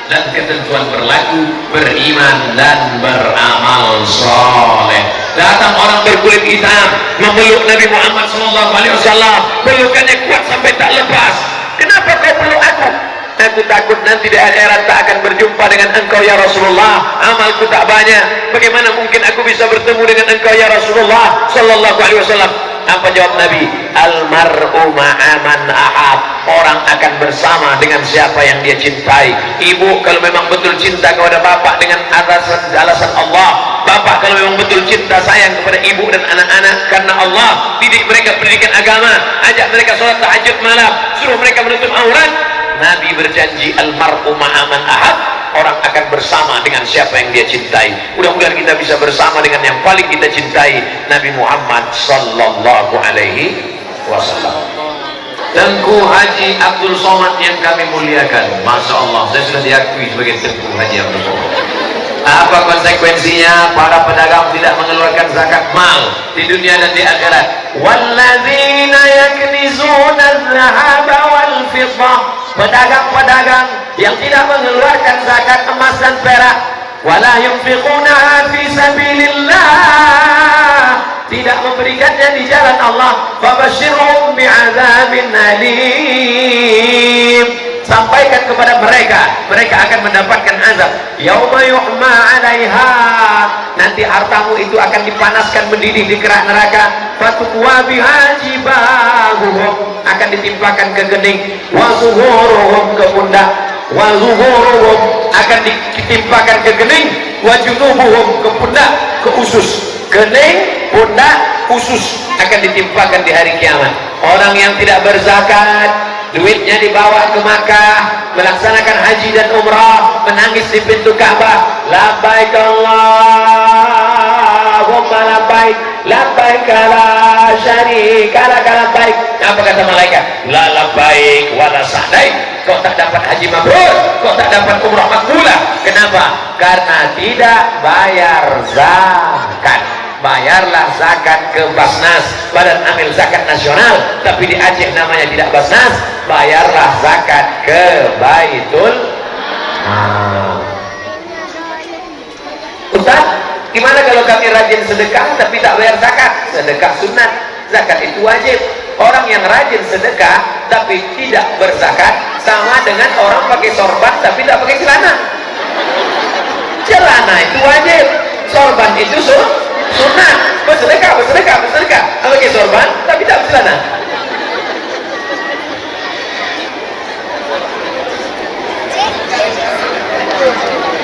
dan ketentuan berlaku, beriman dan beramal soleh. Datang orang berkulit hitam memeluk Nabi Muhammad SAW, pelukannya kuat sampai tak lepas. Kenapa kau peluk aku? Aku takut nanti di akhirat tak akan berjumpa dengan engkau ya Rasulullah, amalku tak banyak, bagaimana mungkin aku bisa bertemu dengan engkau ya Rasulullah sallallahu alaihi wasallam. Apa jawab Nabi? Almar'u ma'aman ahab. Orang akan bersama dengan siapa yang dia cintai. Ibu kalau memang betul cinta kepada bapak dengan alasan Allah, bapak kalau memang betul cinta sayang kepada ibu dan anak-anak karena Allah, didik mereka pendidikan agama, ajak mereka sholat tahajud malam, suruh mereka menutup aurat. Nabi berjanji almar'u ma'aman ahab, orang akan bersama dengan siapa yang dia cintai. Mudah-mudahan kita bisa bersama dengan yang paling kita cintai, Nabi Muhammad sallallahu alaihi wasallam. Tengku Haji Abdul Somad yang kami muliakan, Masya Allah, saya sudah diakui sebagai Tengku Haji Abdul Somad. Apa konsekuensinya? Para pedagang tidak mengeluarkan zakat mal di dunia dan di akhirat. Walladzina yaknizuna adh-dhahaba wal fiddah, pedagang-pedagang yang tidak mengeluarkan zakat emas dan perak, wala yunfiquna fi sabilillah, tidak memberikannya di jalan Allah, fabashshirhum bi'adzabin alim, sampaikan kepada mereka, mereka akan mendapatkan azab. Yauma yuhma 'alaiha, nanti hartamu itu akan dipanaskan mendidih di kerak neraka. Fatukwa biha jibahuhum, akan ditimpakan ke gening, wa zuhuruhum, ke pundak, wa zuhuruhum, akan ditimpakan ke gening, wa junubuhum, ke pundak, ke usus. Gening, pundak, usus akan ditimpakan di hari kiamat. Orang yang tidak berzakat, duitnya dibawa ke Makkah, melaksanakan haji dan umrah, menangis di pintu Ka'bah, labbaik Allahumma labbaik, labbaik la syarika lak labbaik. Apa kata malaikat? La labbaik wa la sa'daik. Kau tak dapat haji mabrur, kau tak dapat umrah makbulah. Kenapa? Karena tidak bayar zakat. Bayarlah zakat ke Basnas, Badan Amil Zakat Nasional, tapi di Aceh namanya tidak Basnas. Bayarlah zakat ke Baitul Ustaz, gimana kalau kami rajin sedekah tapi tak bayar zakat? Sedekah sunat, zakat itu wajib. Orang yang rajin sedekah tapi tidak berzakat sama dengan orang pakai sorban tapi tidak pakai celana. Celana itu wajib, sorban itu sunat. Bersedekah, pakai sorban tapi tak bercelana.